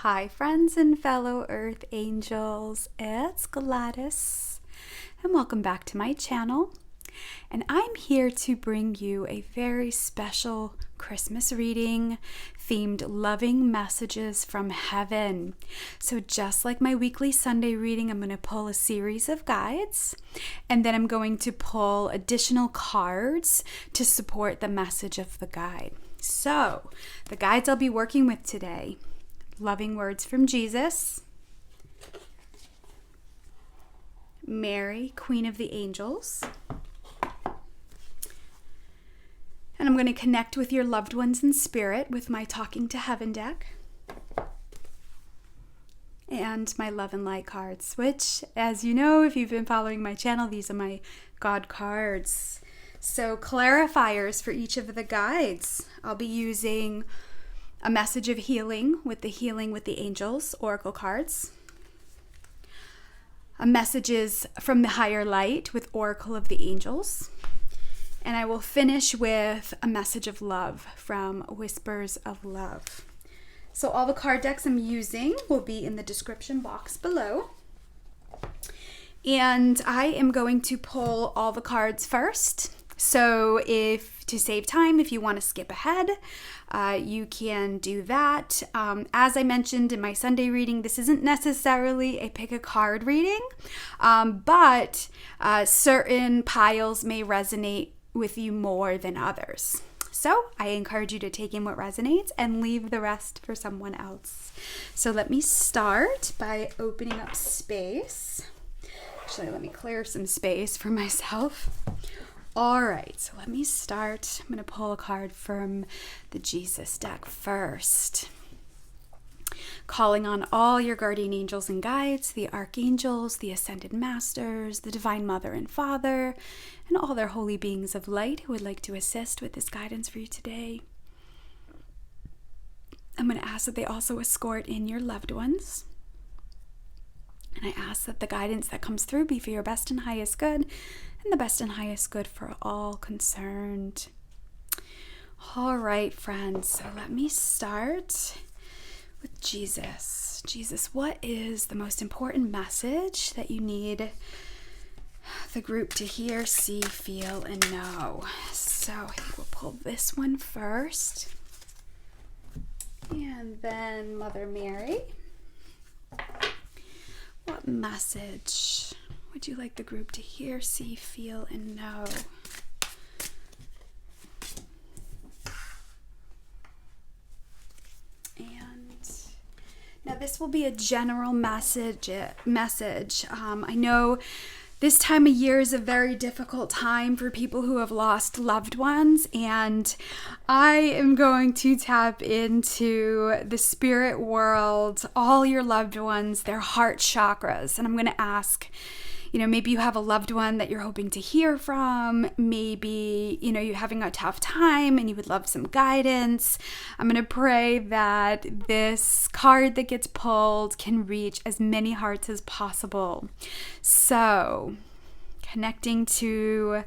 Hi friends and fellow Earth Angels, it's Gladys and welcome back to my channel. And I'm here to bring you a very special Christmas reading themed loving messages from heaven. So just like my weekly Sunday reading, I'm going to pull a series of guides and then I'm going to pull additional cards to support the message of the guide. So the guides I'll be working with today: loving words from Jesus, Mary, Queen of the Angels, and I'm going to connect with your loved ones in spirit with my Talking to Heaven deck, and my Love and Light cards, which, as you know, if you've been following my channel, these are my God cards. So clarifiers for each of the guides. I'll be using a message of healing with the Angels Oracle cards, a messages from the higher light with Oracle of the Angels, and I will finish with a message of love from Whispers of Love. So all the card decks I'm using will be in the description box below. And I am going to pull all the cards first. So to save time, if you want to skip ahead, you can do that. As I mentioned in my Sunday reading, this isn't necessarily a pick a card reading, but certain piles may resonate with you more than others. So I encourage you to take in what resonates and leave the rest for someone else. So let me start by opening up space. Actually, let me clear some space for myself. All right, so let me start. I'm going to pull a card from the Jesus deck first. Calling on all your guardian angels and guides, the archangels, the ascended masters, the divine mother and father, and all their holy beings of light who would like to assist with this guidance for you today. I'm going to ask that they also escort in your loved ones. And I ask that the guidance that comes through be for your best and highest good, and the best and highest good for all concerned. All right, friends, so let me start with Jesus. Jesus, what is the most important message that you need the group to hear, see, feel, and know? So I think we'll pull this one first. And then Mother Mary. What message would you like the group to hear, see, feel, and know? And now this will be a general message. I know this time of year is a very difficult time for people who have lost loved ones, and I am going to tap into the spirit world, all your loved ones, their heart chakras, and I'm going to ask, maybe you have a loved one that you're hoping to hear from. Maybe, you're having a tough time and you would love some guidance. I'm going to pray that this card that gets pulled can reach as many hearts as possible. So, connecting to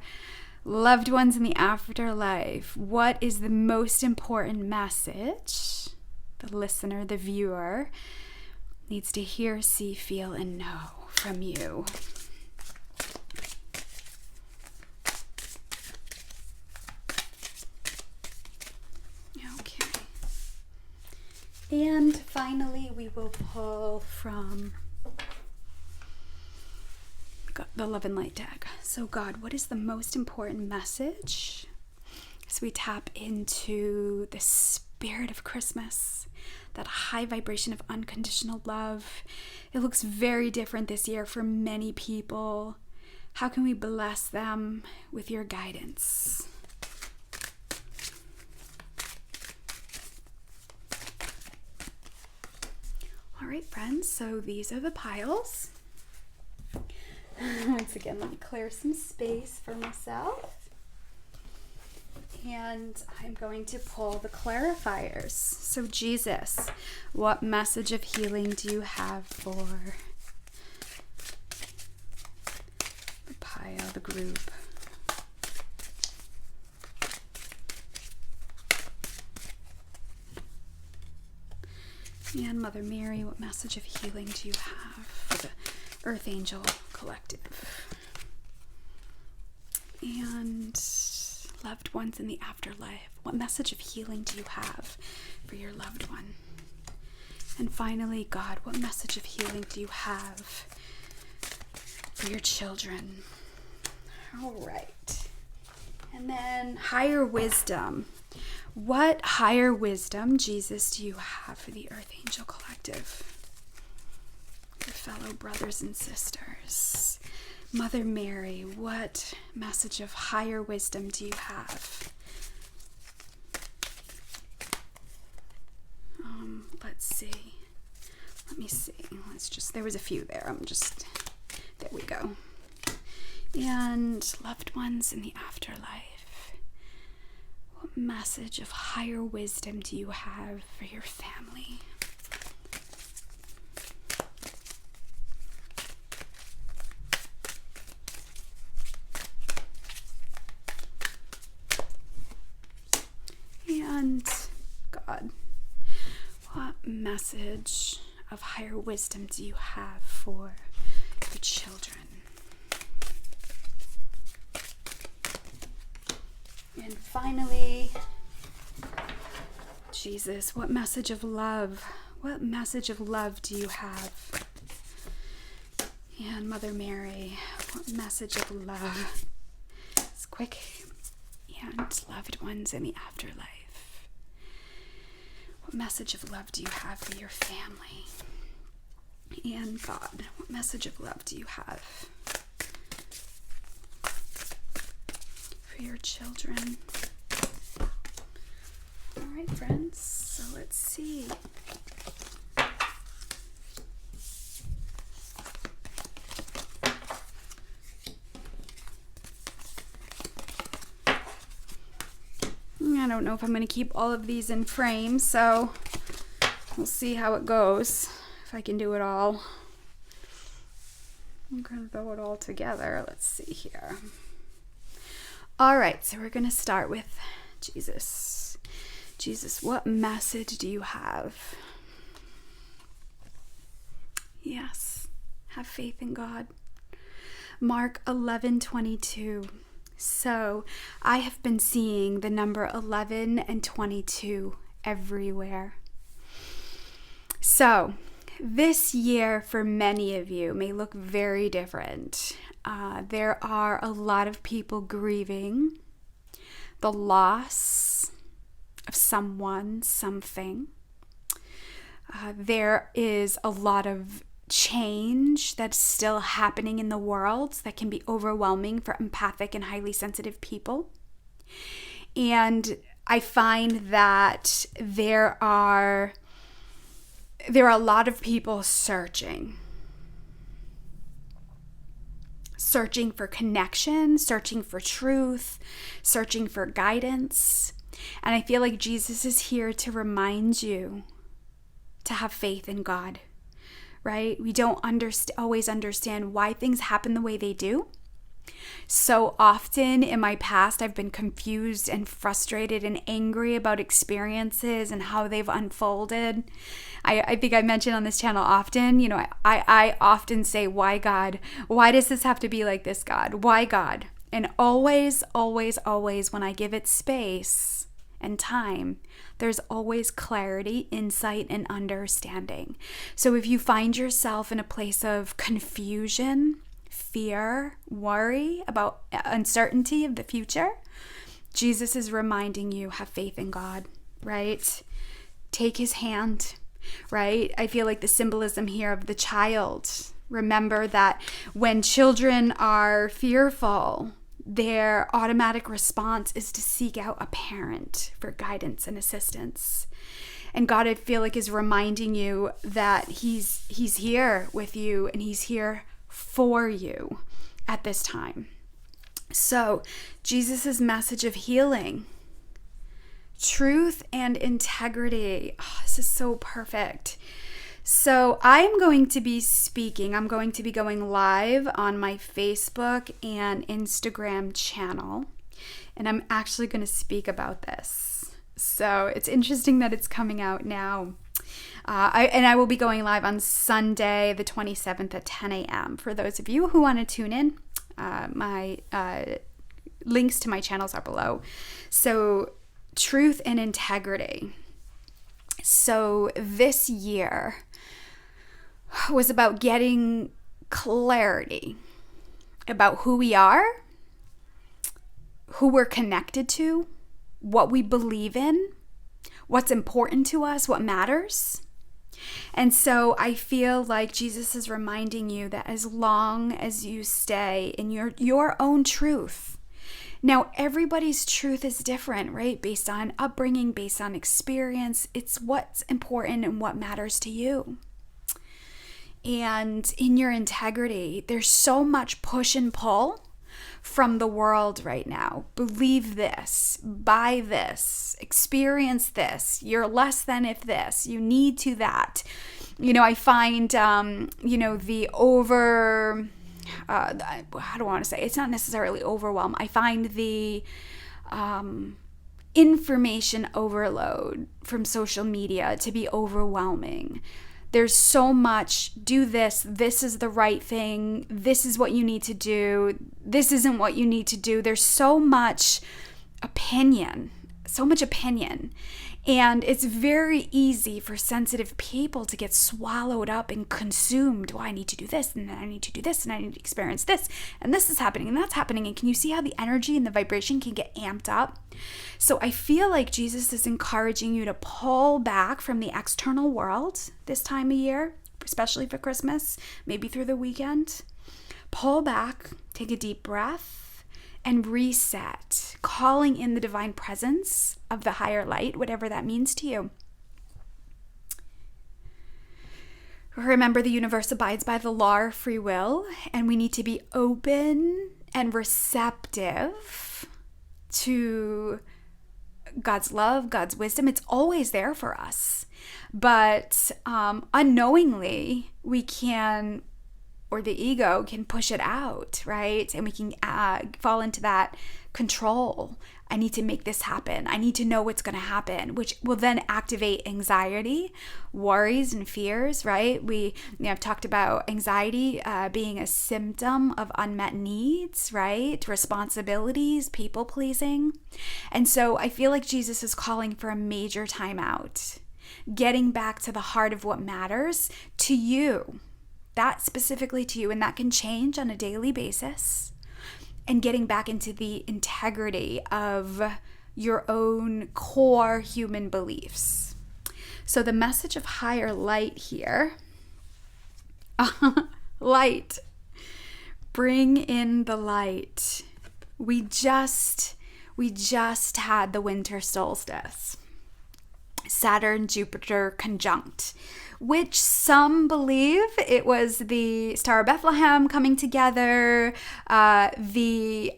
loved ones in the afterlife, what is the most important message the listener, the viewer, needs to hear, see, feel, and know from you? And finally, we will pull from the Love and Light deck. So God, what is the most important message as we tap into the spirit of Christmas, that high vibration of unconditional love? It looks very different this year for many people. How can we bless them with your guidance? All right, friends, so these are the piles. Once again, let me clear some space for myself. And I'm going to pull the clarifiers. So Jesus, what message of healing do you have for the pile, the group? And Mother Mary, what message of healing do you have for the EarthAngel Collective? And loved ones in the afterlife, what message of healing do you have for your loved one? And finally, God, what message of healing do you have for your children? All right. And then higher wisdom. What higher wisdom, Jesus, do you have for the EarthAngel Collective? Your fellow brothers and sisters. Mother Mary, what message of higher wisdom do you have? Let's see. Let me see. There was a few there. There we go. And loved ones in the afterlife. What message of higher wisdom do you have for your family? And God, what message of higher wisdom do you have for your children? And finally, Jesus, what message of love do you have? And Mother Mary, what message of love? It's quick. And loved ones in the afterlife. What message of love do you have for your family? And God, what message of love do you have for your children? All right, friends, so let's see. I don't know if I'm going to keep all of these in frame, so we'll see how it goes, if I can do it all. I'm going to throw it all together. Let's see here. All right, so we're going to start with Jesus. Jesus, what message do you have? Yes, have faith in God. Mark 11:22. So I have been seeing the number 11 and 22 everywhere. So this year for many of you may look very different. There are a lot of people grieving the loss of someone, something. There is a lot of change that's still happening in the world that can be overwhelming for empathic and highly sensitive people. And I find that there are a lot of people searching for connection, searching for truth, searching for guidance. And I feel like Jesus is here to remind you to have faith in God. Right? We don't always understand why things happen the way they do. So often in my past, I've been confused and frustrated and angry about experiences and how they've unfolded. I think I mentioned on this channel often, I often say, why God? Why does this have to be like this, God? Why God? And always, always, always, when I give it space and time, there's always clarity, insight, and understanding. So if you find yourself in a place of confusion, fear, worry about uncertainty of the future, Jesus is reminding you, have faith in God, right? Take his hand, right? I feel like the symbolism here of the child. Remember that when children are fearful, their automatic response is to seek out a parent for guidance and assistance. And God, I feel like, is reminding you that he's here with you and he's here for you at this time. So Jesus' message of healing, truth and integrity. Oh, this is so perfect. So I'm going to be going live on my Facebook and Instagram channel, and I'm actually going to speak about this. So it's interesting that it's coming out now. I will be going live on Sunday, the 27th at 10 a.m. For those of you who want to tune in, my links to my channels are below. So, truth and integrity. So, this year was about getting clarity about who we are, who we're connected to, what we believe in, what's important to us, what matters. And so I feel like Jesus is reminding you that as long as you stay in your own truth. Now, everybody's truth is different, right? Based on upbringing, based on experience. It's what's important and what matters to you. And in your integrity, there's so much push and pull from the world right now. Believe this, buy this, experience this, you're less than if this, you need to that. I find, the how do I want to say? It's not necessarily overwhelm. I find the information overload from social media to be overwhelming. There's so much, do this is the right thing, this is what you need to do, this isn't what you need to do. There's so much opinion. And it's very easy for sensitive people to get swallowed up and consumed. Well, I need to do this, and then I need to do this, and I need to experience this, and this is happening, and that's happening. And can you see how the energy and the vibration can get amped up? So I feel like Jesus is encouraging you to pull back from the external world this time of year, especially for Christmas, maybe through the weekend. Pull back, take a deep breath, and reset, calling in the divine presence of the higher light, whatever that means to you. Remember, the universe abides by the law of free will, and we need to be open and receptive to God's love, God's wisdom. It's always there for us. But unknowingly, we can, or the ego can push it out, right? And we can fall into that control. I need to make this happen. I need to know what's going to happen, which will then activate anxiety, worries, and fears, right? I've talked about anxiety being a symptom of unmet needs, right? Responsibilities, people pleasing. And so I feel like Jesus is calling for a major timeout, getting back to the heart of what matters to you. That specifically to you, and that can change on a daily basis, and getting back into the integrity of your own core human beliefs. So the message of higher light here, light, bring in the light. We just had the winter solstice, Saturn, Jupiter conjunct, which some believe it was the Star of Bethlehem coming together, the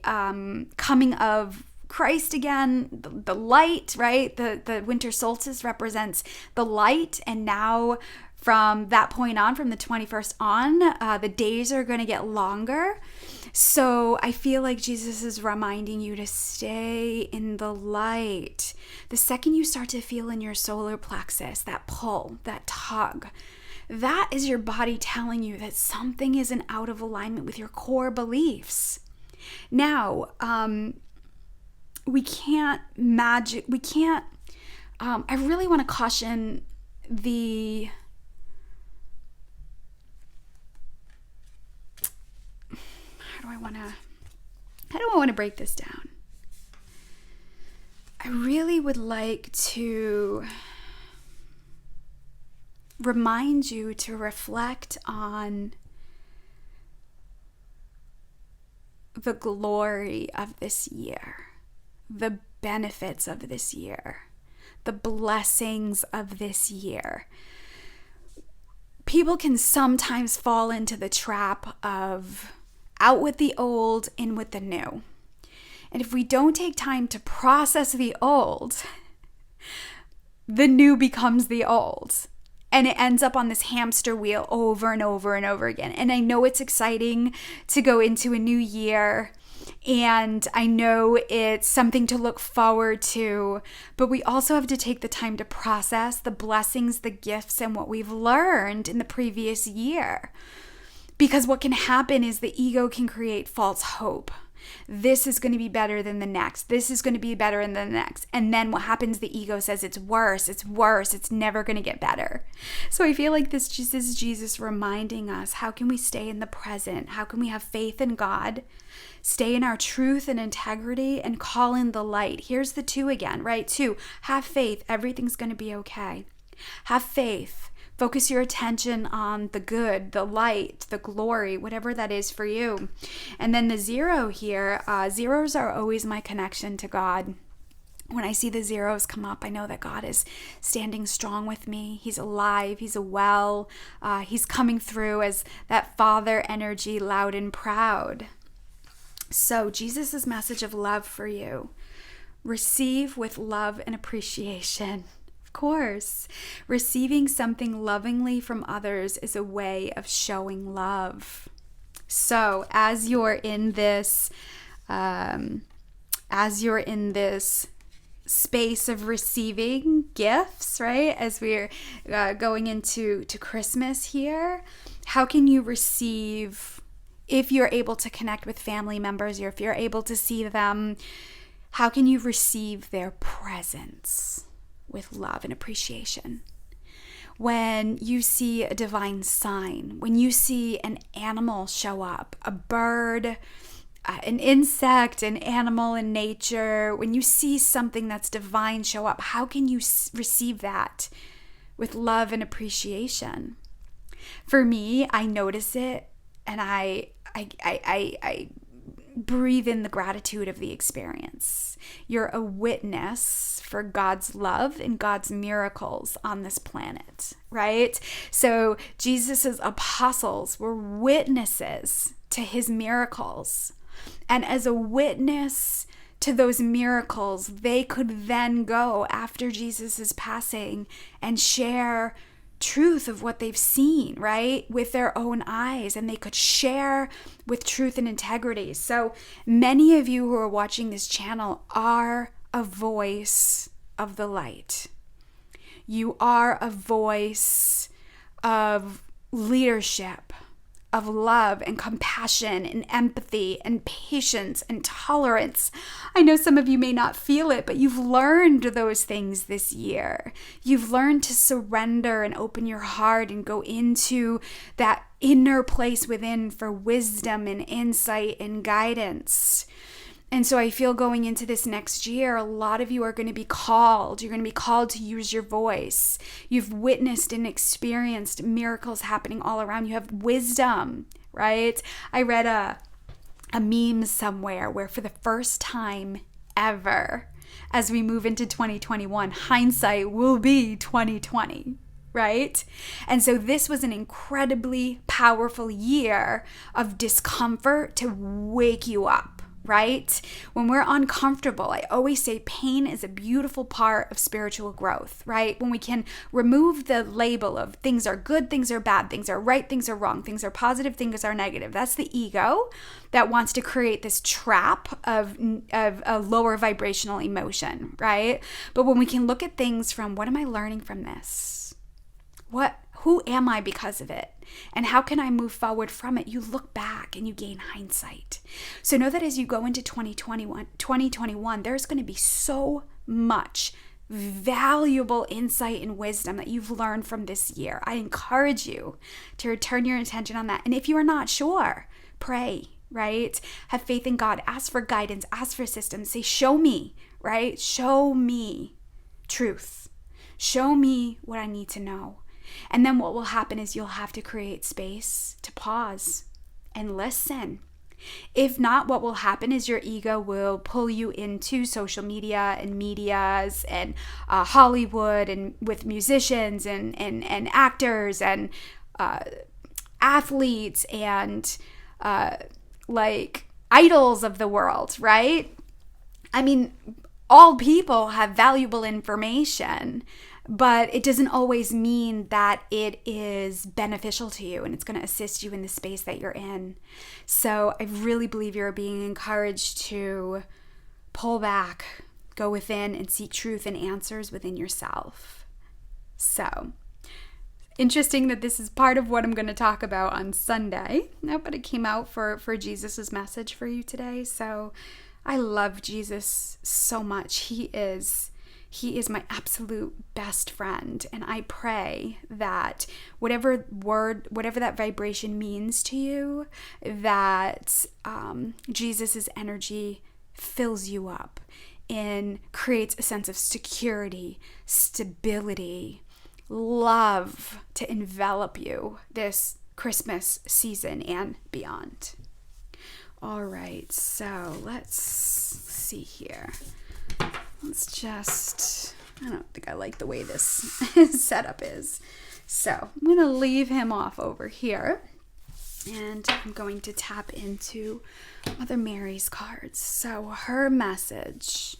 coming of Christ again, the light, right? The winter solstice represents the light, and now from that point on, from the 21st on, the days are going to get longer. So I feel like Jesus is reminding you to stay in the light. The second you start to feel in your solar plexus, that pull, that tug, that is your body telling you that something isn't out of alignment with your core beliefs. Now, we can't, I really want to caution how do I want to break this down? I really would like to remind you to reflect on the glory of this year, the benefits of this year, the blessings of this year. People can sometimes fall into the trap of out with the old, in with the new. And if we don't take time to process the old, the new becomes the old. And it ends up on this hamster wheel over and over and over again. And I know it's exciting to go into a new year, And I know it's something to look forward to, but we also have to take the time to process the blessings, the gifts, and what we've learned in the previous year. Because what can happen is the ego can create false hope. This is going to be better than the next. This is going to be better than the next. And then what happens, the ego says it's worse, it's never going to get better. So I feel like this is Jesus reminding us, how can we stay in the present? How can we have faith in God, stay in our truth and integrity, and call in the light? Here's the 2 again, right? 2, have faith. Everything's going to be okay. Have faith. Focus your attention on the good, the light, the glory, whatever that is for you. And then the 0 here, zeros are always my connection to God. When I see the zeros come up, I know that God is standing strong with me. He's alive. He's well. He's coming through as that Father energy, loud and proud. So Jesus' message of love for you. Receive with love and appreciation. Of course, receiving something lovingly from others is a way of showing love. So as you're in this space of receiving gifts, right? As we're going into Christmas here, how can you receive, if you're able to connect with family members, or if you're able to see them, how can you receive their presence with love and appreciation? When you see a divine sign, when you see an animal show up, a bird, an insect, an animal in nature, when you see something that's divine show up, how can you receive that with love and appreciation? For me, I notice it, and I breathe in the gratitude of the experience. You're a witness for God's love and God's miracles on this planet, right? So Jesus's apostles were witnesses to his miracles. And as a witness to those miracles, they could then go after Jesus's passing and share truth of what they've seen, right, with their own eyes, and they could share with truth and integrity. So many of you who are watching this channel are a voice of the light. You are a voice of leadership, of love and compassion and empathy and patience and tolerance. I know some of you may not feel it, but you've learned those things this year. You've learned to surrender and open your heart and go into that inner place within for wisdom and insight and guidance. And so I feel going into this next year, a lot of you are going to be called. You're going to be called to use your voice. You've witnessed and experienced miracles happening all around. You have wisdom, right? I read a meme somewhere where for the first time ever, as we move into 2021, hindsight will be 2020. Right? And so this was an incredibly powerful year of discomfort to wake you up. Right? When we're uncomfortable, I always say pain is a beautiful part of spiritual growth, right? When we can remove the label of things are good, things are bad, things are right, things are wrong, things are positive, things are negative. That's the ego that wants to create this trap of a lower vibrational emotion, right? But when we can look at things from, what am I learning from this? Who am I because of it? And how can I move forward from it? You look back and you gain hindsight. So know that as you go into 2021, there's going to be so much valuable insight and wisdom that you've learned from this year. I encourage you to turn your attention on that. And if you are not sure, pray, right? Have faith in God. Ask for guidance. Ask for systems. Say, show me, right? Show me truth. Show me what I need to know. And then what will happen is you'll have to create space to pause and listen. If not, what will happen is your ego will pull you into social media and medias and Hollywood and with musicians and actors and athletes and like idols of the world, right? I mean, all people have valuable information, But it doesn't always mean that it is beneficial to you and it's going to assist you in the space that you're in. So I really believe you're being encouraged to pull back, go within, and seek truth and answers within yourself. So interesting that this is part of what I'm going to talk about on Sunday. No, but it came out for Jesus's message for you today. So I love Jesus so much. He is my absolute best friend. And I pray that whatever that vibration means to you, that Jesus's energy fills you up and creates a sense of security, stability, love to envelop you this Christmas season and beyond. All right, so let's see here. I don't think I like the way this setup is. So I'm going to leave him off over here. And I'm going to tap into Mother Mary's cards. So her message,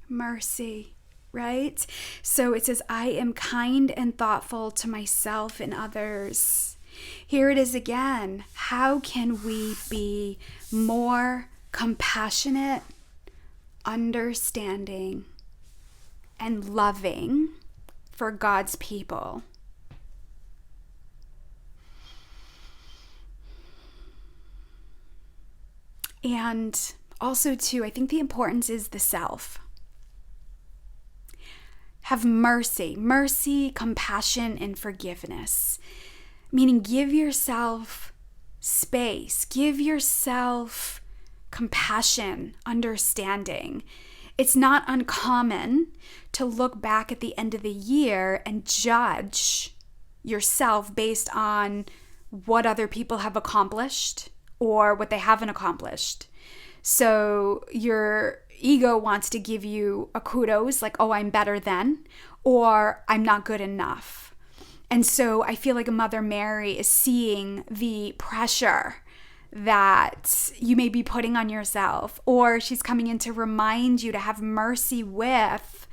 mercy, right? So it says, I am kind and thoughtful to myself and others. Here it is again. How can we be more compassionate, understanding, and loving for God's people? And also too, I think the importance is the self. Have mercy, compassion, and forgiveness. Meaning give yourself space, give yourself compassion, understanding. It's not uncommon to look back at the end of the year and judge yourself based on what other people have accomplished or what they haven't accomplished. So your ego wants to give you a kudos, like, oh, I'm better than, or I'm not good enough. And so I feel like Mother Mary is seeing the pressure that you may be putting on yourself, or she's coming in to remind you to have mercy with,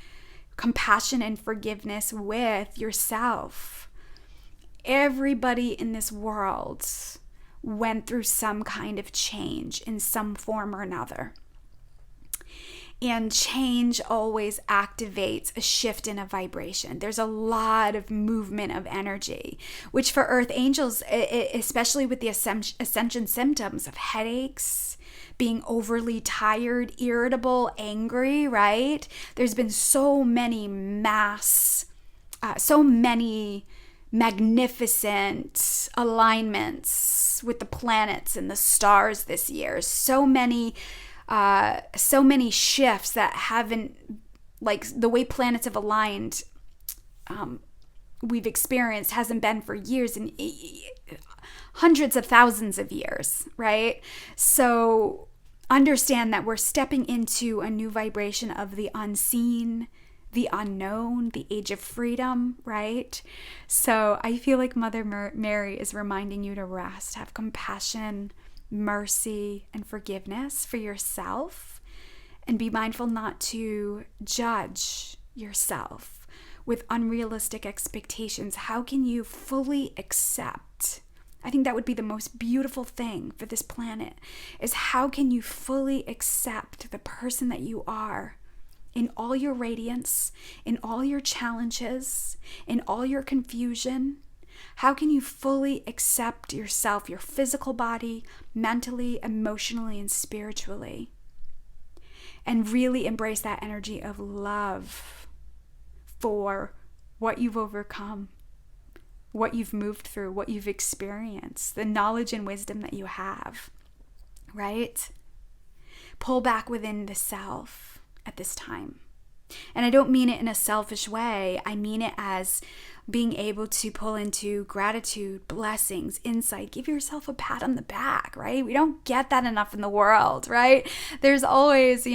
compassion and forgiveness with yourself. Everybody in this world went through some kind of change in some form or another. And change always activates a shift in a vibration. There's a lot of movement of energy, which for Earth Angels, especially with the ascension symptoms of headaches, being overly tired, irritable, angry, right? There's been so many magnificent alignments with the planets and the stars this year. So many shifts that haven't, like the way planets have aligned, we've experienced hasn't been for years and hundreds of thousands of years, right? So understand that we're stepping into a new vibration of the unseen, the unknown, the age of freedom, right? So I feel like Mother Mary is reminding you to rest, have compassion, mercy, and forgiveness for yourself, and be mindful not to judge yourself with unrealistic expectations. How can you fully accept? I think that would be the most beautiful thing for this planet, is how can you fully accept the person that you are in all your radiance, in all your challenges, in all your confusion? How can you fully accept yourself, your physical body, mentally, emotionally, and spiritually? And really embrace that energy of love for what you've overcome, what you've moved through, what you've experienced, the knowledge and wisdom that you have, right? Pull back within the self at this time. And I don't mean it in a selfish way. I mean it as being able to pull into gratitude, blessings, insight. Give yourself a pat on the back, right? We don't get that enough in the world, right? There's always,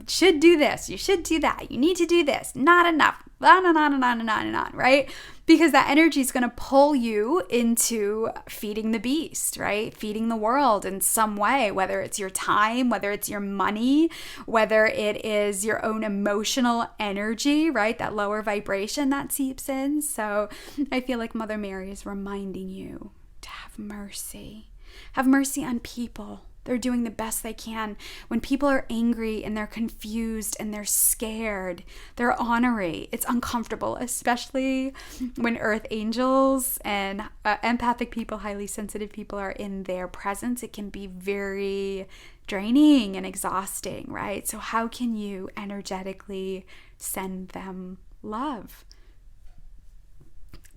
should do this, you should do that, you need to do this, not enough. on and on and on and on and on, right? Because that energy is going to pull you into feeding the beast, right? Feeding the world in some way, whether it's your time, whether it's your money, whether it is your own emotional energy, right? That lower vibration that seeps in. So I feel like Mother Mary is reminding you to have mercy. Have mercy on people. They're doing the best they can. When people are angry and they're confused and they're scared, they're ornery. It's uncomfortable, especially when earth angels and empathic people, highly sensitive people are in their presence. It can be very draining and exhausting, right? So how can you energetically send them love?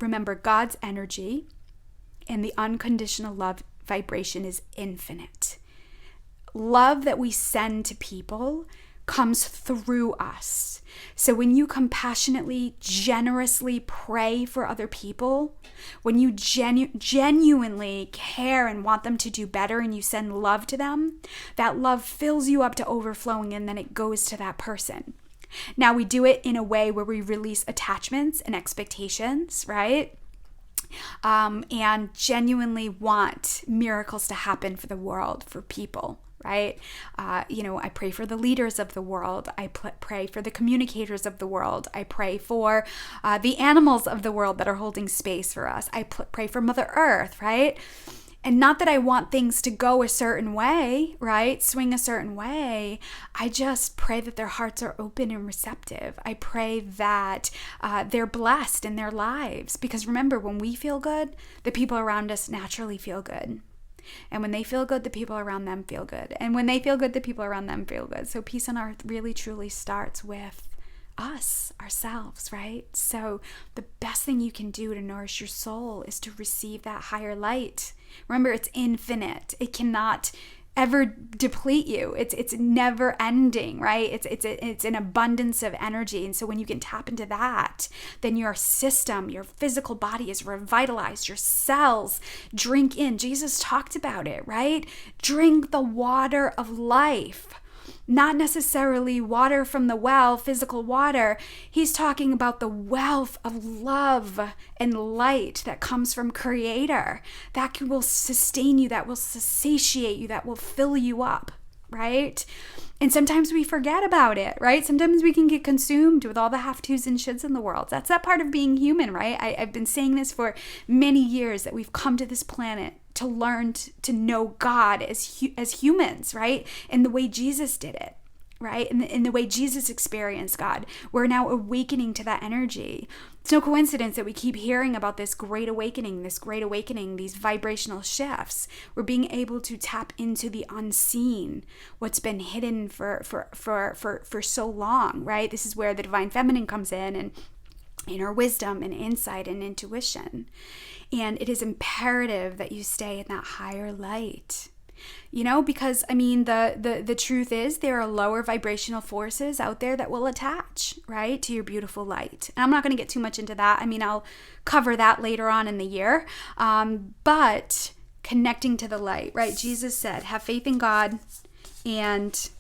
Remember, God's energy and the unconditional love vibration is infinite. Love that we send to people comes through us. So when you compassionately, generously pray for other people, when you genuinely care and want them to do better and you send love to them, that love fills you up to overflowing and then it goes to that person. Now we do it in a way where we release attachments and expectations, right? And genuinely want miracles to happen for the world, for people. Right? I pray for the leaders of the world. I pray for the communicators of the world. I pray for the animals of the world that are holding space for us. I pray for Mother Earth, right? And not that I want things to go a certain way, right? Swing a certain way. I just pray that their hearts are open and receptive. I pray that they're blessed in their lives. Because remember, when we feel good, the people around us naturally feel good. And when they feel good, the people around them feel good. And when they feel good, the people around them feel good. So peace on earth really, truly starts with us, ourselves, right? So the best thing you can do to nourish your soul is to receive that higher light. Remember, it's infinite. It cannot ever deplete you. It's never ending, right? It's an abundance of energy. And so when you can tap into that, then your system, your physical body is revitalized. Your cells drink in. Jesus talked about it, right? Drink the water of life. Not necessarily water from the well, physical water. He's talking about the wealth of love and light that comes from Creator. That will sustain you, that will satiate you, that will fill you up, right? And sometimes we forget about it, right? Sometimes we can get consumed with all the have-tos and shoulds in the world. That's that part of being human, right? I've been saying this for many years, that we've come to this planet to learn to know God as humans, right? In the way Jesus did it, right? In the way Jesus experienced God. We're now awakening to that energy. It's no coincidence that we keep hearing about this great awakening, these vibrational shifts. We're being able to tap into the unseen, what's been hidden for so long, right? This is where the divine feminine comes in, and inner wisdom and insight and intuition. And it is imperative that you stay in that higher light. Because the truth is there are lower vibrational forces out there that will attach, right, to your beautiful light. And I'm not going to get too much into that. I'll cover that later on in the year. But connecting to the light, right? Jesus said, have faith in God and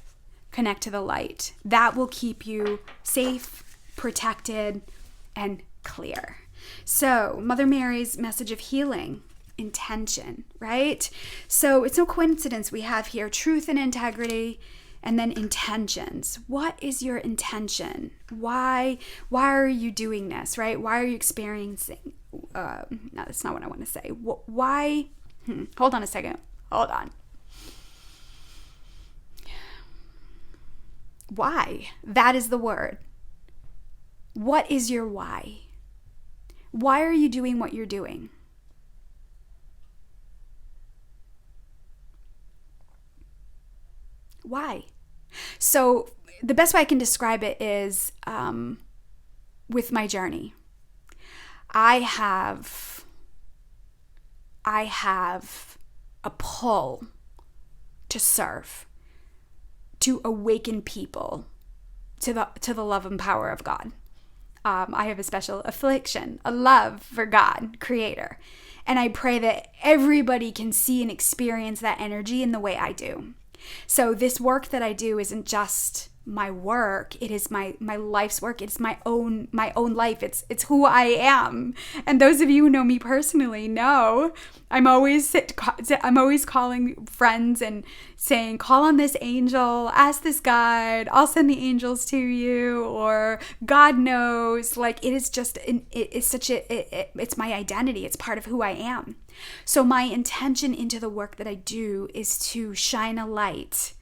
connect to the light. That will keep you safe, protected, and clear. So Mother Mary's message of healing, intention, right? So it's no coincidence we have here truth and integrity, and then intentions. What is your intention? Why are you doing this, right? Why are you experiencing? No, that's not what I want to say. Why? Hold on a second. Hold on. Why? That is the word. What is your why? Why are you doing what you're doing? Why? So the best way I can describe it is with my journey. I have a pull to serve, to awaken people to the love and power of God. I have a special affliction, a love for God, Creator. And I pray that everybody can see and experience that energy in the way I do. So this work that I do isn't just my work. It is my life's work. It's my own life. It's who I am. And those of you who know me personally know I'm always calling friends and saying, call on this angel, ask this guide, I'll send the angels to you, or God knows. Like, it is just, it's my identity. It's part of who I am. So my intention into the work that I do is to shine a light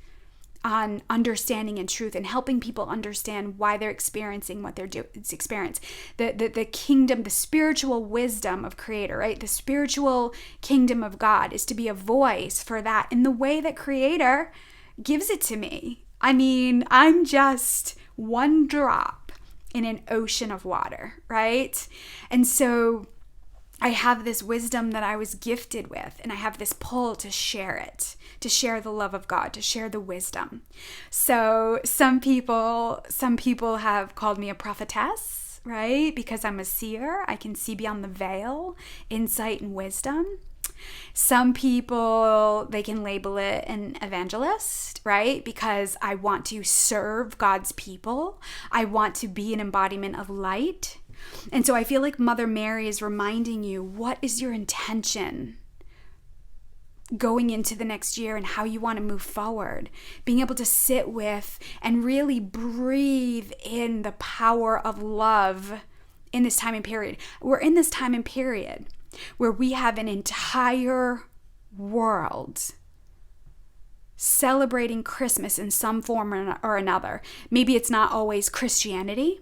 on understanding and truth and helping people understand why they're experiencing what they're experiencing. The kingdom, the spiritual wisdom of Creator, right? The spiritual kingdom of God is to be a voice for that in the way that Creator gives it to me. I mean, I'm just one drop in an ocean of water, right? And so I have this wisdom that I was gifted with, and I have this pull to share it, to share the love of God, to share the wisdom. So some people have called me a prophetess, right? Because I'm a seer. I can see beyond the veil, insight and wisdom. Some people, they can label it an evangelist, right? Because I want to serve God's people. I want to be an embodiment of light. And so I feel like Mother Mary is reminding you, what is your intention going into the next year and how you want to move forward? Being able to sit with and really breathe in the power of love in this time and period. We're in this time and period where we have an entire world celebrating Christmas in some form or another. Maybe it's not always Christianity.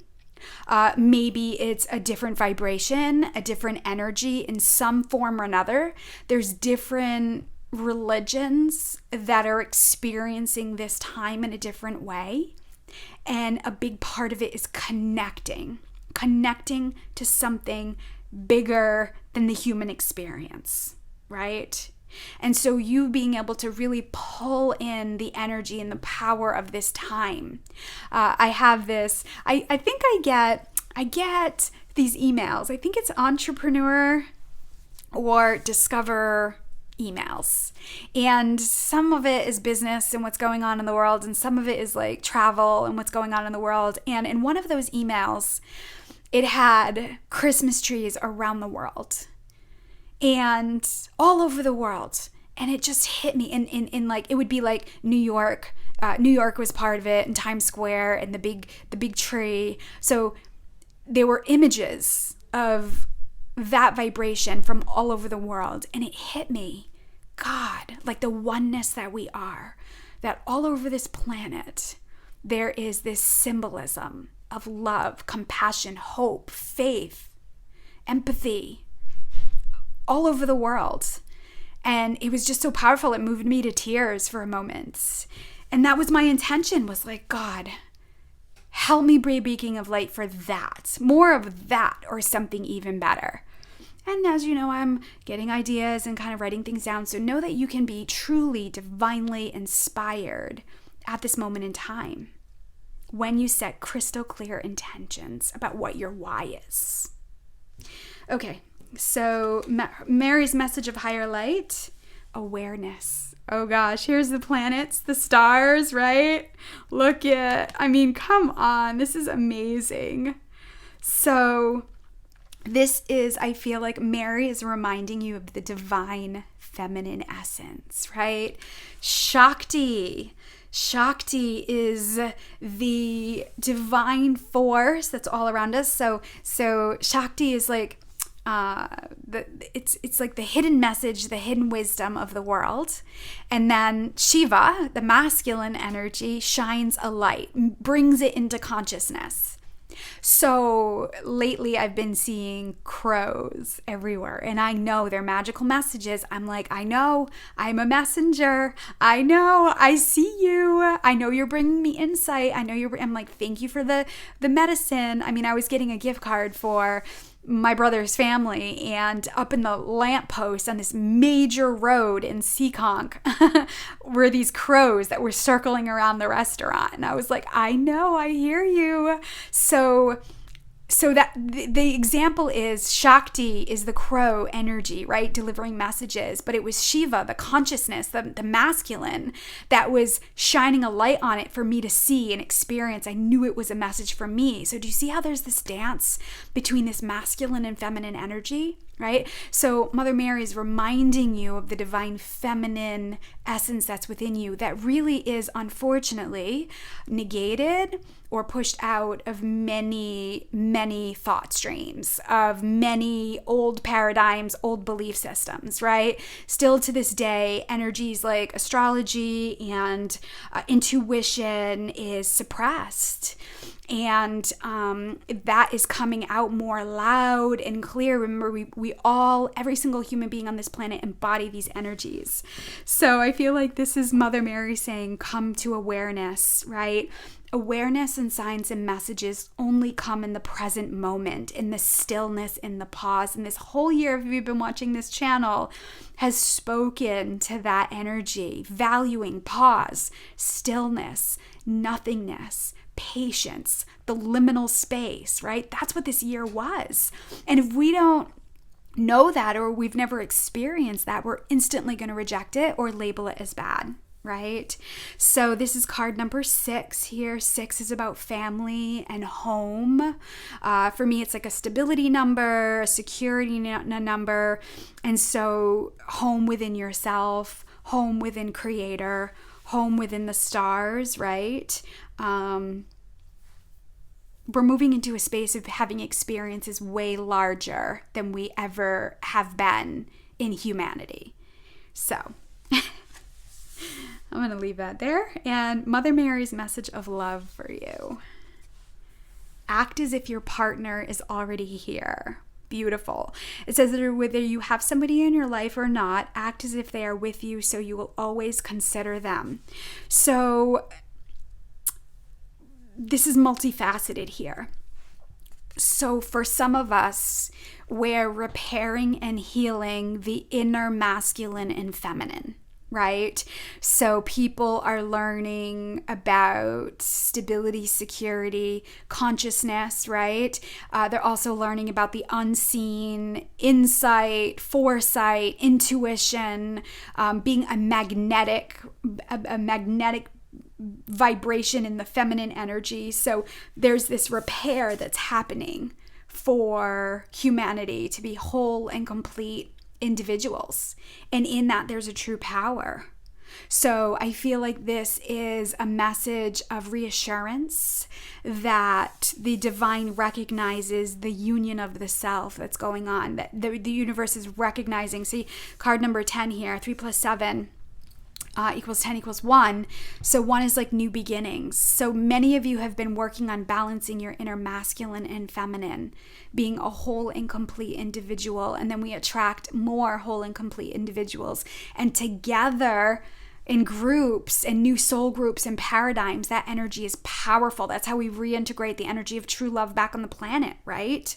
Maybe it's a different vibration, a different energy in some form or another. There's different religions that are experiencing this time in a different way. And a big part of it is connecting to something bigger than the human experience, right? And so you being able to really pull in the energy and the power of this time. I have this, I think I get these emails. I think it's entrepreneur or discover emails. And some of it is business and what's going on in the world. And some of it is like travel and what's going on in the world. And in one of those emails, it had Christmas trees around the world. And all over the world. And it just hit me in like, it would be like New York. New York was part of it, and Times Square and the big tree. So there were images of that vibration from all over the world. And it hit me, God, like the oneness that we are, that all over this planet, there is this symbolism of love, compassion, hope, faith, empathy, all over the world. And it was just so powerful. It moved me to tears for a moment. And that was my intention, was like, God, help me be a beacon of light for that. More of that, or something even better. And as you know, I'm getting ideas and kind of writing things down. So know that you can be truly divinely inspired at this moment in time when you set crystal clear intentions about what your why is. Okay. So Mary's message of higher light, awareness. Oh gosh, here's the planets, the stars, right? Come on, this is amazing. So this is, I feel like Mary is reminding you of the divine feminine essence, right? Shakti is the divine force that's all around us. So Shakti is like, it's like the hidden message, the hidden wisdom of the world. And then Shiva, the masculine energy, shines a light, brings it into consciousness. So lately I've been seeing crows everywhere, and I know they're magical messages. I'm like, I know, I'm a messenger. I know, I see you. I know you're bringing me insight. I'm like, thank you for the medicine. I mean, I was getting a gift card for my brother's family, and up in the lamppost on this major road in Seekonk were these crows that were circling around the restaurant. And I was like, I know, I hear you. So So that the example is Shakti is the crow energy, right? Delivering messages. But it was Shiva, the consciousness, the masculine, that was shining a light on it for me to see and experience. I knew it was a message for me. So do you see how there's this dance between this masculine and feminine energy, right? So Mother Mary is reminding you of the divine feminine essence that's within you that really is unfortunately negated or pushed out of many, many thought streams, of many old paradigms, old belief systems, right? Still to this day, energies like astrology and intuition is suppressed. And that is coming out more loud and clear. Remember, we all, every single human being on this planet embody these energies. So I feel like this is Mother Mary saying, come to awareness, right? Awareness and signs and messages only come in the present moment, in the stillness, in the pause. And this whole year, if you've been watching this channel, has spoken to that energy, valuing pause, stillness, nothingness, patience, the liminal space, right? That's what this year was. And if we don't know that, or we've never experienced that, we're instantly going to reject it or label it as bad, right? So this is card number 6 here. 6 is about family and home. For me, it's like a stability number, a security number. And so home within yourself, home within Creator, home within the stars, right? We're moving into a space of having experiences way larger than we ever have been in humanity. So I'm going to leave that there. And Mother Mary's message of love for you. Act as if your partner is already here. Beautiful. It says that whether you have somebody in your life or not, act as if they are with you, so you will always consider them. So this is multifaceted here. So for some of us, we're repairing and healing the inner masculine and feminine, right? So people are learning about stability, security, consciousness, right? They're also learning about the unseen, insight, foresight, intuition, being a magnetic vibration in the feminine energy. So there's this repair that's happening for humanity to be whole and complete individuals. And in that, there's a true power. So I feel like this is a message of reassurance that the divine recognizes the union of the self that's going on, that the universe is recognizing. See, card number 10 here, 3 + 7 equals 10 equals 1. So 1 is like new beginnings. So many of you have been working on balancing your inner masculine and feminine, being a whole and complete individual. And then we attract more whole and complete individuals. And together in groups and new soul groups and paradigms, that energy is powerful. That's how we reintegrate the energy of true love back on the planet, right?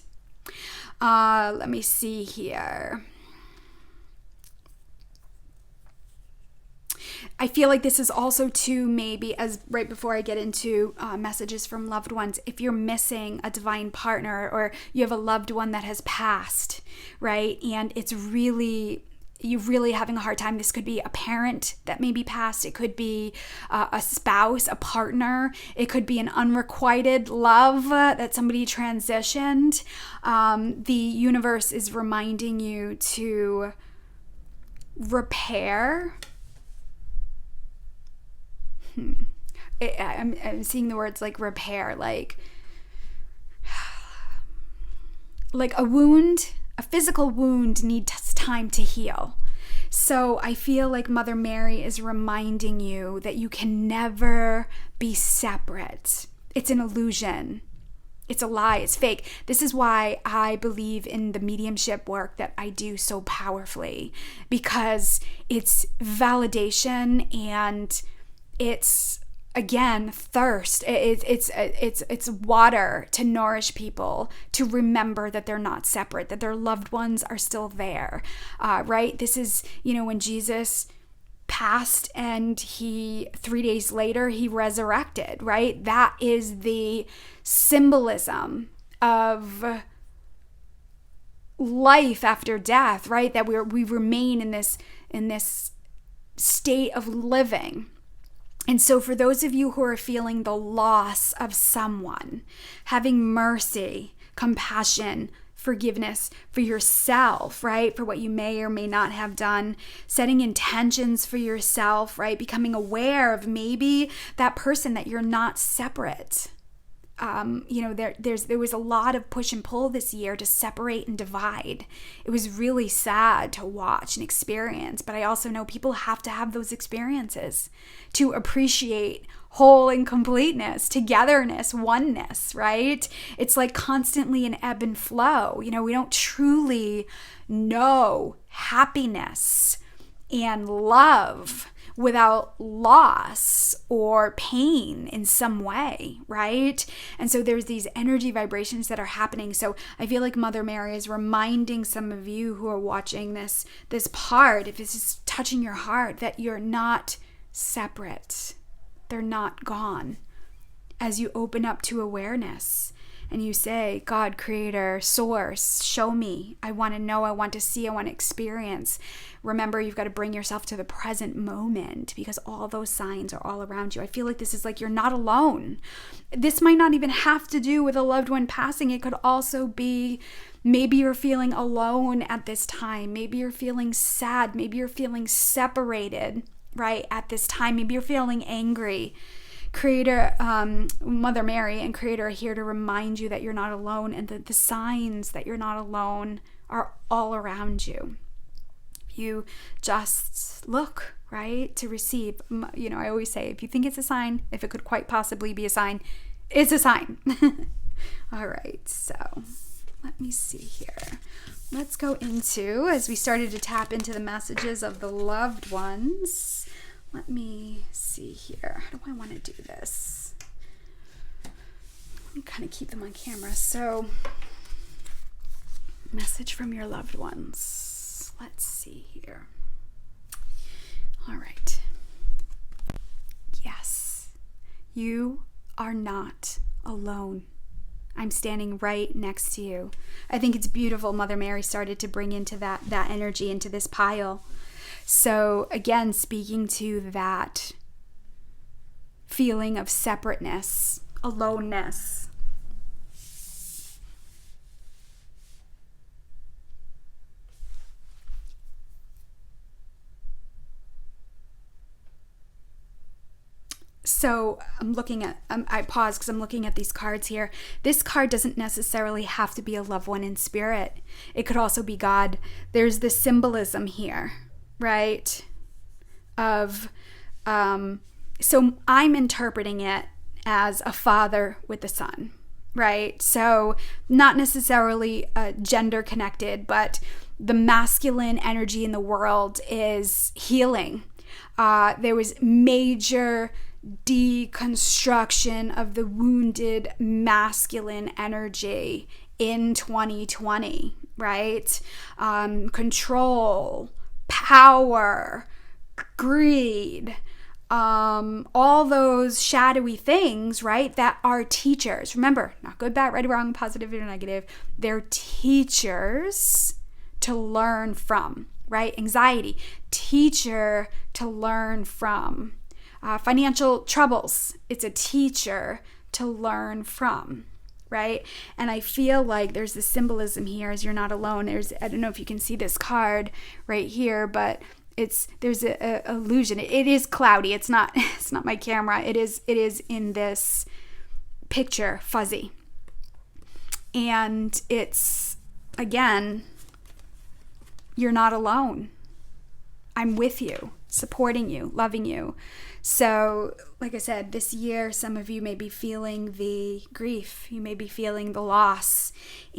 Let me see here. I feel like this is also too, maybe, as right before I get into messages from loved ones, if you're missing a divine partner or you have a loved one that has passed, right? And it's really, you're really having a hard time. This could be a parent that may be passed. It could be a spouse, a partner. It could be an unrequited love that somebody transitioned. The universe is reminding you to repair. I'm seeing the words like repair, like a wound, a physical wound needs time to heal. So I feel like Mother Mary is reminding you that you can never be separate. It's an illusion. It's a lie. It's fake. This is why I believe in the mediumship work that I do so powerfully, because it's validation and it's, again, thirst. It's water to nourish people, to remember that they're not separate, that their loved ones are still there, right? This is, when Jesus passed and 3 days later he resurrected, right? That is the symbolism of life after death, right? That we remain in this state of living. And so for those of you who are feeling the loss of someone, having mercy, compassion, forgiveness for yourself, right? For what you may or may not have done, setting intentions for yourself, right? Becoming aware of maybe that person that you're not separate. There was a lot of push and pull this year to separate and divide. It was really sad to watch and experience, but I also know people have to have those experiences to appreciate whole and completeness, togetherness, oneness, right? It's like constantly an ebb and flow. We don't truly know happiness and love without loss or pain in some way, right? And so there's these energy vibrations that are happening. So I feel like Mother Mary is reminding some of you who are watching this part, if this is touching your heart, that you're not separate. They're not gone. As you open up to awareness and you say, God, creator, source, show me. I want to know, I want to see, I want to experience. Remember, you've got to bring yourself to the present moment because all those signs are all around you. I feel like this is like you're not alone. This might not even have to do with a loved one passing. It could also be maybe you're feeling alone at this time. Maybe you're feeling sad. Maybe you're feeling separated, right, at this time. Maybe you're feeling angry. Creator, Mother Mary and Creator are here to remind you that you're not alone, and that the signs that you're not alone are all around you. You just look, right, to receive. I always say, if you think it's a sign, if it could quite possibly be a sign, it's a sign. All right, so let me see here. Let's go into, as we started to tap into the messages of the loved ones, let me see here. How do I want to do this? I'm kind of keep them on camera. So, message from your loved ones. Let's see here. All right. Yes, you are not alone. I'm standing right next to you. I think it's beautiful Mother Mary started to bring into that energy into this pile. So again, speaking to that feeling of separateness, aloneness. So I'm looking at, I pause because I'm looking at these cards here. This card doesn't necessarily have to be a loved one in spirit. It could also be God. There's this symbolism here, right? So I'm interpreting it as a father with a son, right? So not necessarily gender connected, but the masculine energy in the world is healing. There was major deconstruction of the wounded masculine energy in 2020, right? Control, power, greed, all those shadowy things, right, that are teachers. Remember, not good, bad, right or wrong, positive or negative. They're teachers to learn from, right? Anxiety, teacher to learn from. Financial troubles, it's a teacher to learn from, right? And I feel like there's this symbolism here as you're not alone. I don't know if you can see this card right here, but there's a illusion. It is cloudy. It's not my camera. It is in this picture, fuzzy. And it's, again, you're not alone. I'm with you, supporting you, loving you. So, like I said, this year, some of you may be feeling the grief. You may be feeling the loss.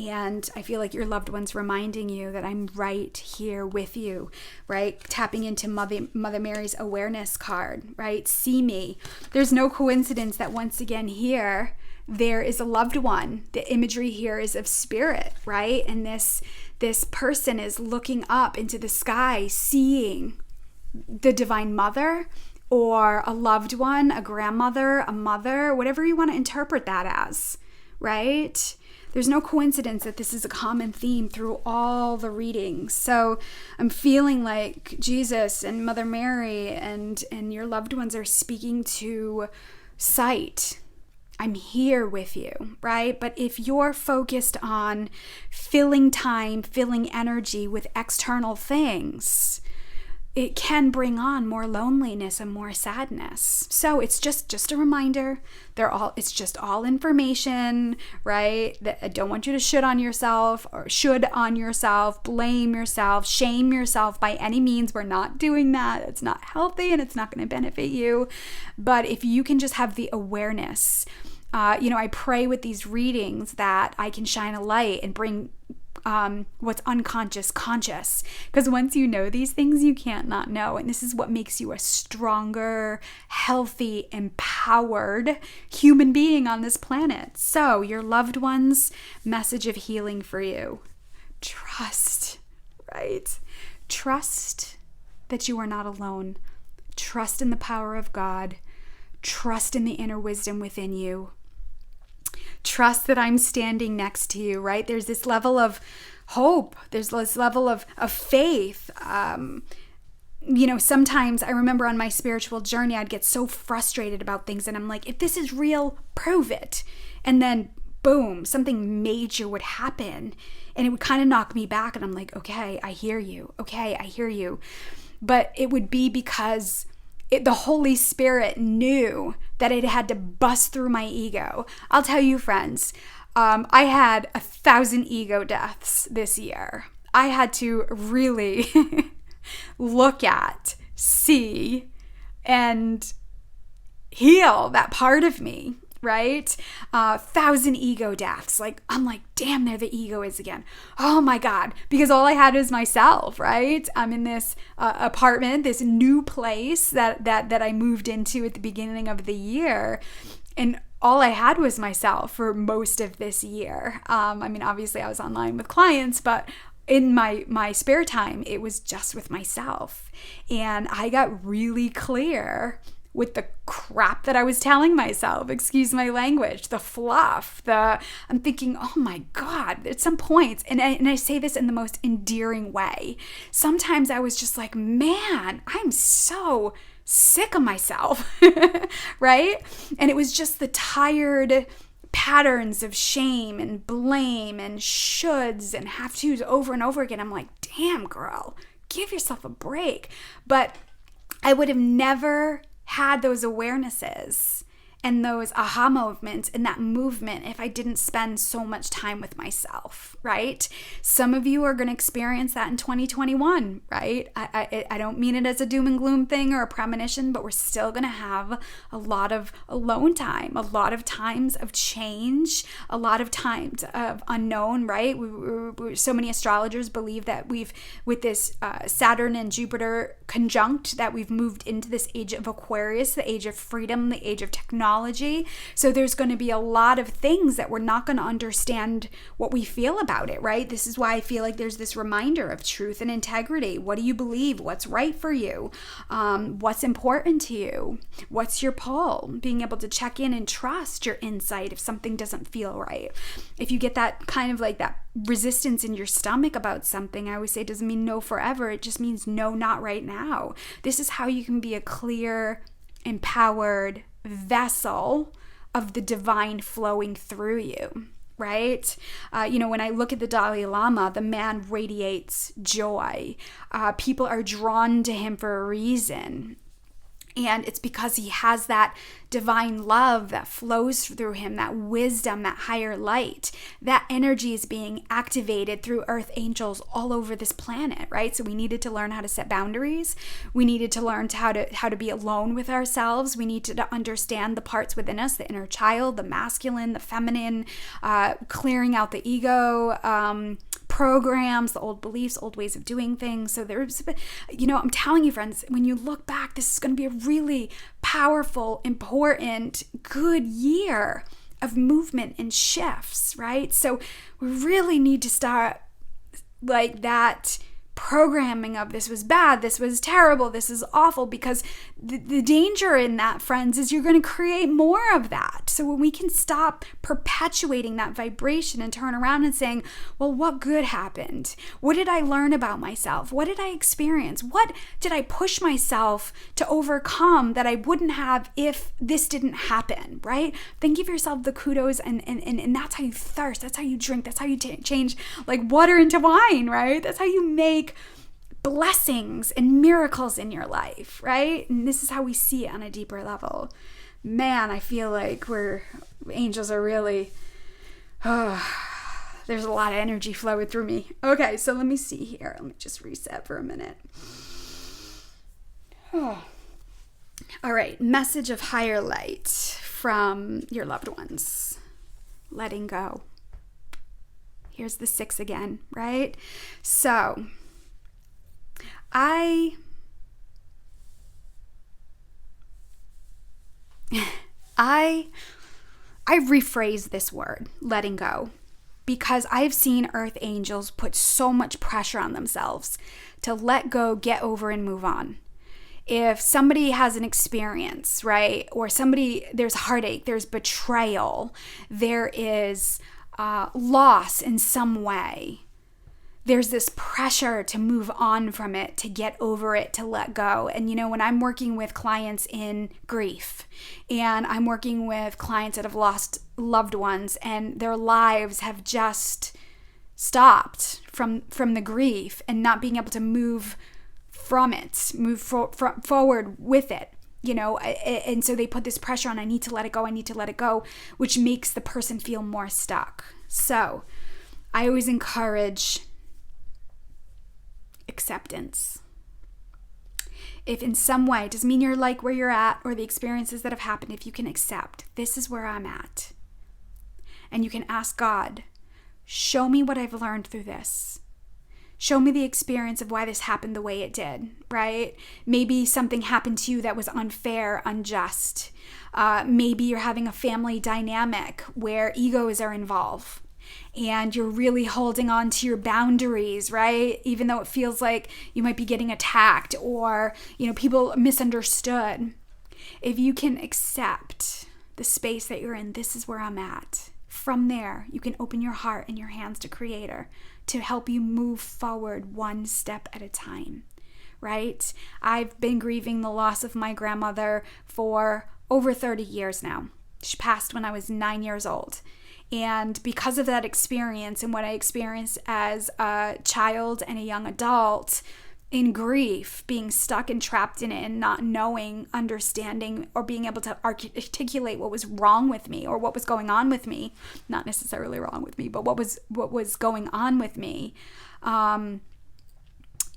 And I feel like your loved one's reminding you that I'm right here with you, right? Tapping into Mother Mary's awareness card, right? See me. There's no coincidence that once again here, there is a loved one. The imagery here is of spirit, right? And this person is looking up into the sky, seeing the Divine Mother, or a loved one, a grandmother, a mother, whatever you want to interpret that as, right? There's no coincidence that this is a common theme through all the readings. So I'm feeling like Jesus and Mother Mary and your loved ones are speaking to sight. I'm here with you, right? But if you're focused on filling time, filling energy with external things, it can bring on more loneliness and more sadness. So it's just a reminder. It's just all information, right? That I don't want you to should on yourself, blame yourself, shame yourself by any means. We're not doing that. It's not healthy and it's not going to benefit you. But if you can just have the awareness, I pray with these readings that I can shine a light and bring what's unconscious conscious, because once you know these things, you can't not know. And this is what makes you a stronger, healthy, empowered human being on this planet. So your loved ones' message of healing for you: trust, right? Trust that you are not alone. Trust in the power of God. Trust in the inner wisdom within you. Trust that I'm standing next to you, right? There's this level of hope. There's this level of faith. Sometimes I remember on my spiritual journey, I'd get so frustrated about things. And I'm like, if this is real, prove it. And then boom, something major would happen. And it would kind of knock me back. And I'm like, okay, I hear you. Okay, I hear you. But it would be because the Holy Spirit knew that it had to bust through my ego. I'll tell you, friends, I had 1,000 ego deaths this year. I had to really look at, see, and heal that part of me, right? 1,000 ego deaths. I'm like, damn, there the ego is again. Oh my God. Because all I had was myself, right? I'm in this apartment, this new place that I moved into at the beginning of the year. And all I had was myself for most of this year. Obviously I was online with clients, but in my spare time, it was just with myself. And I got really clear with the crap that I was telling myself, excuse my language, the fluff, I'm thinking, oh my God, at some points, and I say this in the most endearing way, sometimes I was just like, man, I'm so sick of myself, right? And it was just the tired patterns of shame and blame and shoulds and have tos over and over again. I'm like, damn, girl, give yourself a break. But I would have never had those awarenesses and those aha moments and that movement if I didn't spend so much time with myself, right? Some of you are going to experience that in 2021, right? I don't mean it as a doom and gloom thing or a premonition, but we're still going to have a lot of alone time, a lot of times of change, a lot of times of unknown, right? So many astrologers believe that with this Saturn and Jupiter conjunct, that we've moved into this age of Aquarius, the age of freedom, the age of technology. So there's going to be a lot of things that we're not going to understand what we feel about it, right? This is why I feel like there's this reminder of truth and integrity. What do you believe? What's right for you? What's important to you? What's your pull? Being able to check in and trust your insight if something doesn't feel right. If you get that kind of like that resistance in your stomach about something, I always say it doesn't mean no forever. It just means no, not right now. This is how you can be a clear, empowered vessel of the divine flowing through you, right? When I look at the Dalai Lama, the man radiates joy. People are drawn to him for a reason. And it's because he has that divine love that flows through him, that wisdom, that higher light. That energy is being activated through earth angels all over this planet, right? So we needed to learn how to set boundaries. We needed to learn how to be alone with ourselves. We need to understand the parts within us, the inner child, the masculine, the feminine, clearing out the ego, programs, the old beliefs, old ways of doing things. So there's, I'm telling you, friends, when you look back, this is going to be a really powerful, important, good year of movement and shifts, right? So we really need to start like that programming of this was bad, this was terrible, this is awful, because the danger in that, friends, is you're going to create more of that. So when we can stop perpetuating that vibration and turn around and saying, well, what good happened? What did I learn about myself? What did I experience? What did I push myself to overcome that I wouldn't have if this didn't happen, right? Then give yourself the kudos, and that's how you thirst. That's how you drink. That's how you change like water into wine, right? That's how you make blessings and miracles in your life, right? And this is how we see it on a deeper level. Man, I feel like angels are really, there's a lot of energy flowing through me. Okay, so let me see here. Let me just reset for a minute. All right, message of higher light from your loved ones. Letting go. Here's the 6 again, right? So I rephrase this word, letting go, because I've seen earth angels put so much pressure on themselves to let go, get over, and move on. If somebody has an experience, right, or there's heartache, there's betrayal, there is loss in some way, there's this pressure to move on from it, to get over it, to let go. And when I'm working with clients in grief, and I'm working with clients that have lost loved ones and their lives have just stopped from the grief and not being able to move from it, move forward with it, and so they put this pressure on, I need to let it go, which makes the person feel more stuck. So I always encourage acceptance. If in some way, it doesn't mean you're like where you're at or the experiences that have happened, if you can accept, this is where I'm at. And you can ask God, show me what I've learned through this. Show me the experience of why this happened the way it did, right? Maybe something happened to you that was unfair, unjust. Maybe you're having a family dynamic where egos are involved and you're really holding on to your boundaries, right? Even though it feels like you might be getting attacked or, people misunderstood. If you can accept the space that you're in, this is where I'm at. From there, you can open your heart and your hands to Creator to help you move forward one step at a time, right? I've been grieving the loss of my grandmother for over 30 years now. She passed when I was 9 years old. And because of that experience and what I experienced as a child and a young adult in grief, being stuck and trapped in it and not knowing, understanding, or being able to articulate what was wrong with me or what was going on with me, not necessarily wrong with me, but what was going on with me,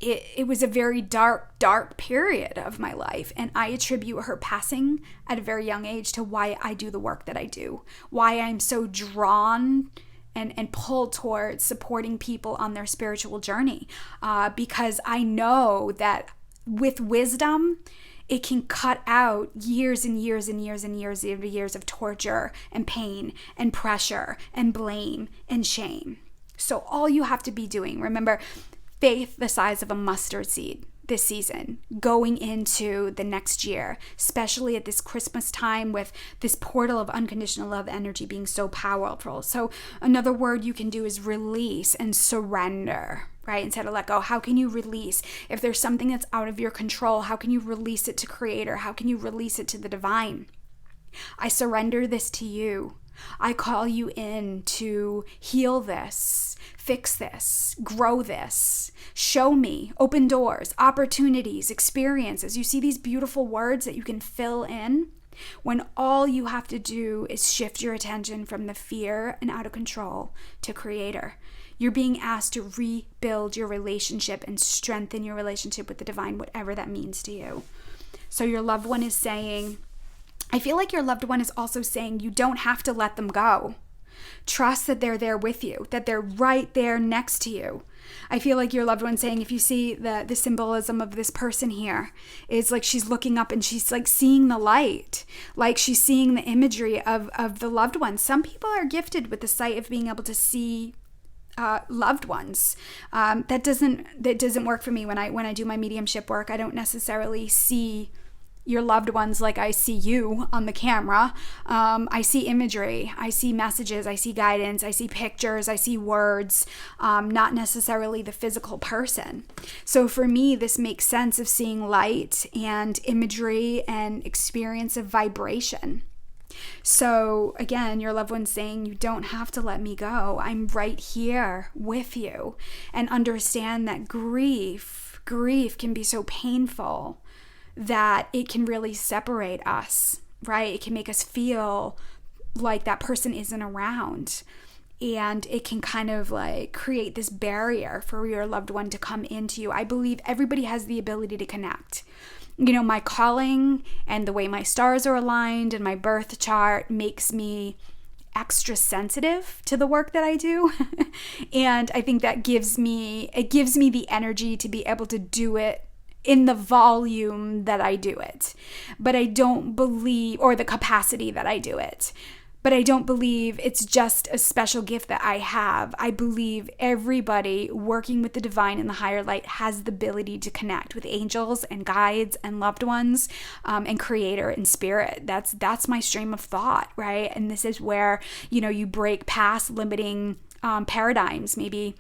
it was a very dark period of my life. And I attribute her passing at a very young age to why I do the work that I do, why I'm so drawn and pulled towards supporting people on their spiritual journey. Because I know that with wisdom, it can cut out years and years and years and years and years of torture and pain and pressure and blame and shame. So all you have to be doing, remember, faith the size of a mustard seed this season, going into the next year, especially at this Christmas time with this portal of unconditional love energy being so powerful. So another word you can do is release and surrender, right? Instead of let go, how can you release? If there's something that's out of your control, how can you release it to Creator? How can you release it to the divine? I surrender this to you. I call you in to heal this, fix this, grow this, show me, open doors, opportunities, experiences. You see these beautiful words that you can fill in when all you have to do is shift your attention from the fear and out of control to Creator. You're being asked to rebuild your relationship and strengthen your relationship with the divine, whatever that means to you. So your loved one is saying, I feel like your loved one is also saying you don't have to let them go. Trust that they're there with you, that they're right there next to you. I feel like your loved one saying, if you see the symbolism of this person here, is like she's looking up and she's like seeing the light, like she's seeing the imagery of the loved one. Some people are gifted with the sight of being able to see loved ones. That doesn't work for me when I do my mediumship work. I don't necessarily see your loved ones like I see you on the camera. I see imagery, I see messages, I see guidance, I see pictures, I see words, not necessarily the physical person. So for me, this makes sense of seeing light and imagery and experience of vibration. So again, your loved one's saying, you don't have to let me go. I'm right here with you. And understand that grief can be so painful that it can really separate us, right? It can make us feel like that person isn't around. And it can kind of like create this barrier for your loved one to come into you. I believe everybody has the ability to connect. You know, my calling and the way my stars are aligned and my birth chart makes me extra sensitive to the work that I do. And I think that gives me the energy to be able to do it in the volume that I do it. But I don't believe, or the capacity that I do it. But I don't believe it's just a special gift that I have. I believe everybody working with the divine and the higher light has the ability to connect with angels and guides and loved ones, and creator and spirit. That's my stream of thought, right? And this is where, you know, you break past limiting paradigms, maybe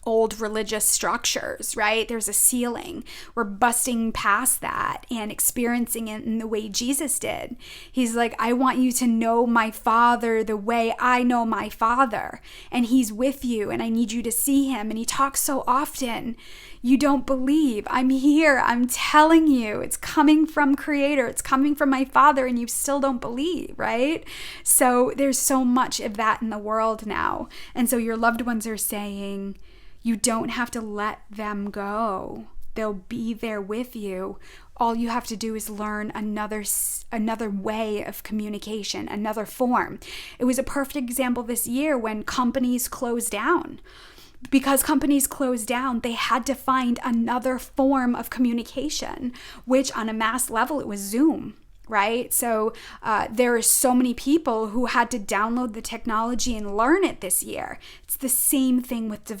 old religious structures, right? There's a ceiling. We're busting past that and experiencing it in the way Jesus did. He's like, I want you to know my Father the way I know my Father. And he's with you and I need you to see him. And he talks so often. You don't believe. I'm here. I'm telling you. It's coming from Creator. It's coming from my Father, and you still don't believe, right? So there's so much of that in the world now. And so your loved ones are saying, you don't have to let them go. They'll be there with you. All you have to do is learn another way of communication, another form. It was a perfect example this year when companies closed down. Because companies closed down, they had to find another form of communication, which on a mass level, it was Zoom. Right? So there are so many people who had to download the technology and learn it this year. It's the same thing with the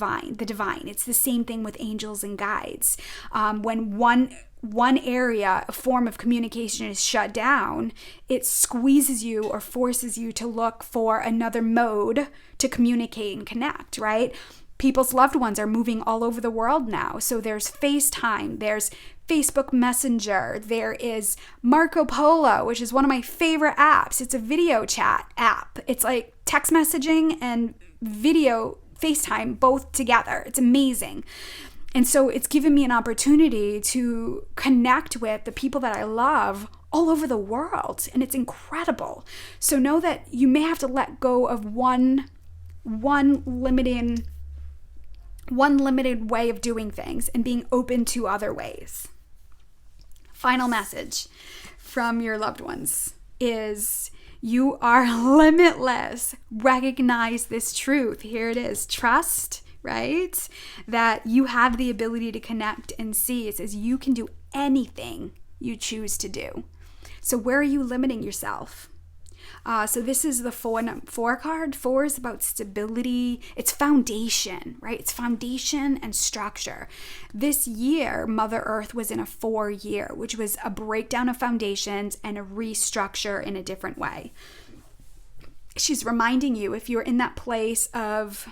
divine. It's the same thing with angels and guides. When one area, a form of communication is shut down, it squeezes you or forces you to look for another mode to communicate and connect, right? People's loved ones are moving all over the world now. So there's FaceTime, there's Facebook Messenger, there is Marco Polo, which is one of my favorite apps. It's a video chat app. It's like text messaging and video FaceTime both together. It's amazing. And so it's given me an opportunity to connect with the people that I love all over the world. And it's incredible. So know that you may have to let go of one limited way of doing things and being open to other ways. Final message from your loved ones is you are limitless. Recognize this truth. Here it is. Trust, right? That you have the ability to connect and see. It says you can do anything you choose to do. So where are you limiting yourself? So this is the 4 card. 4 is about stability. It's foundation, right? It's foundation and structure. This year, Mother Earth was in a 4 year, which was a breakdown of foundations and a restructure in a different way. She's reminding you, if you're in that place of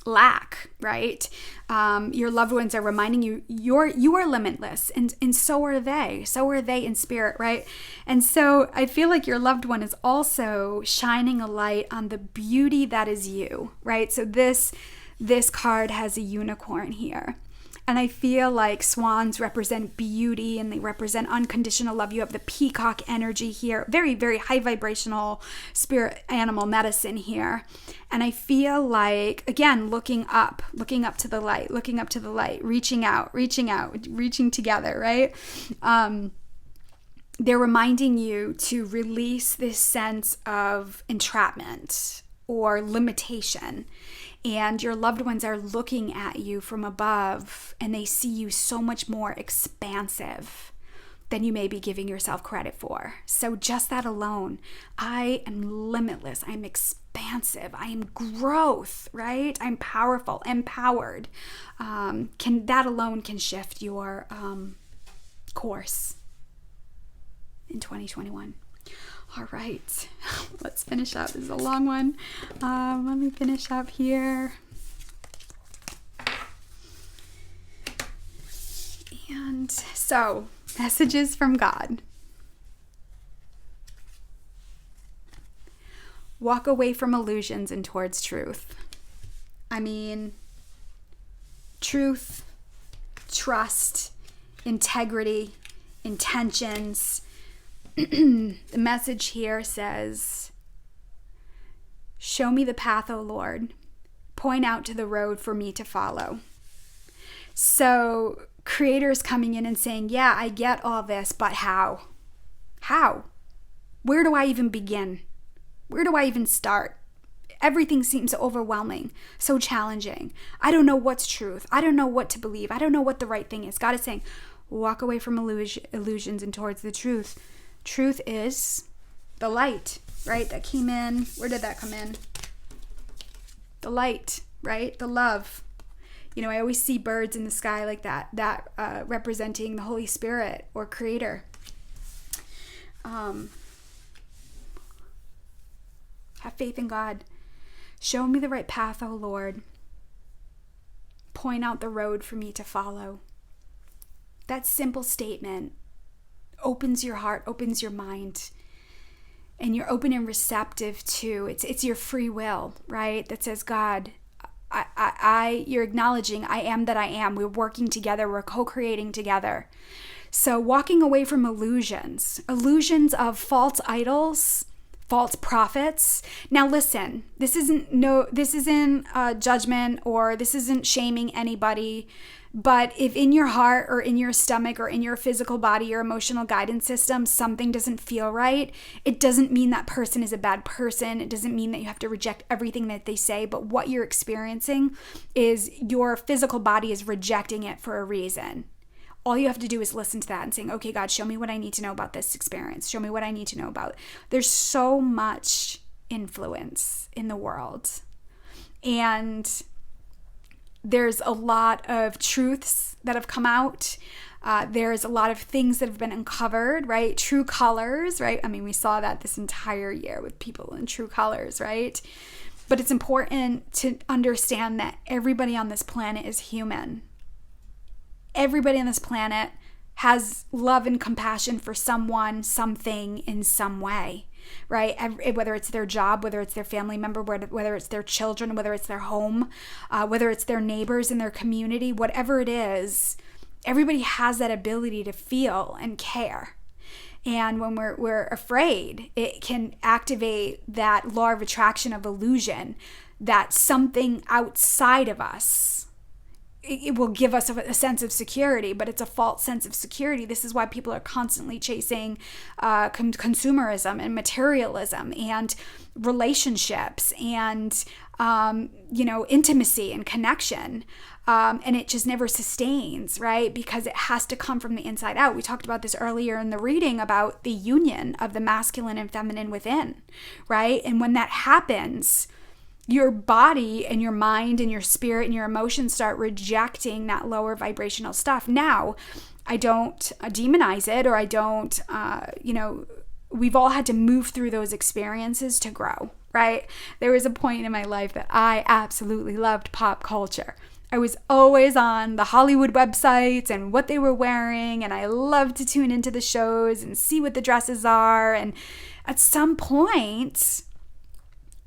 lack, right? Your loved ones are reminding you, you are limitless, and so are they. So are they in spirit, right? And so I feel like your loved one is also shining a light on the beauty that is you, right? So this card has a unicorn here. And I feel like swans represent beauty and they represent unconditional love. You have the peacock energy here. Very, very high vibrational spirit animal medicine here. And I feel like, again, looking up to the light, reaching out, reaching together, right? They're reminding you to release this sense of entrapment or limitation. And your loved ones are looking at you from above and they see you so much more expansive, than you may be giving yourself credit for. So just that alone, I am limitless. I'm expansive. I am growth, right? I'm powerful, empowered. That alone can shift your course in 2021. All right, let's finish up. This is a long one. Let me finish up here. And so, messages from God. Walk away from illusions and towards truth. I mean, truth, trust, integrity, intentions. The message here says, show me the path, O Lord. Point out to the road for me to follow. So, Creator's coming in and saying, yeah, I get all this, but how? How? Where do I even begin? Where do I even start? Everything seems overwhelming, so challenging. I don't know what's truth. I don't know what to believe. I don't know what the right thing is. God is saying, walk away from illusions and towards the truth. Truth is the light, right? That came in. Where did that come in? The light, right? The love. You know, I always see birds in the sky like that representing the Holy Spirit or Creator. Have faith in God. Show me the right path, O Lord. Point out the road for me to follow. That simple statement opens your heart, opens your mind, and you're open and receptive to it's your free will, right? That says, God, you're acknowledging I am that I am. We're working together. We're co-creating together. So walking away from illusions of false idols, false prophets. Now listen, this isn't judgment, or this isn't shaming anybody. But if in your heart or in your stomach or in your physical body, your emotional guidance system, something doesn't feel right, it doesn't mean that person is a bad person. It doesn't mean that you have to reject everything that they say. But what you're experiencing is your physical body is rejecting it for a reason. All you have to do is listen to that and saying, okay, God, show me what I need to know about this experience. Show me what I need to know about. There's so much influence in the world. And there's a lot of truths that have come out. There's a lot of things that have been uncovered, right? True colors, right? I mean, we saw that this entire year with people in true colors, right? But it's important to understand that everybody on this planet is human. Everybody on this planet has love and compassion for someone, something in some way, right? Whether it's their job, whether it's their family member, whether it's their children, whether it's their home, whether it's their neighbors in their community, whatever it is, everybody has that ability to feel and care. And when we're afraid, it can activate that law of attraction of illusion that something outside of us, it will give us a sense of security, but it's a false sense of security. This is why people are constantly chasing consumerism and materialism and relationships and, intimacy and connection. And it just never sustains, right? Because it has to come from the inside out. We talked about this earlier in the reading about the union of the masculine and feminine within, right? And when that happens, your body and your mind and your spirit and your emotions start rejecting that lower vibrational stuff. Now, I don't demonize it, or I don't, we've all had to move through those experiences to grow, right? There was a point in my life that I absolutely loved pop culture. I was always on the Hollywood websites and what they were wearing, and I loved to tune into the shows and see what the dresses are. And at some point,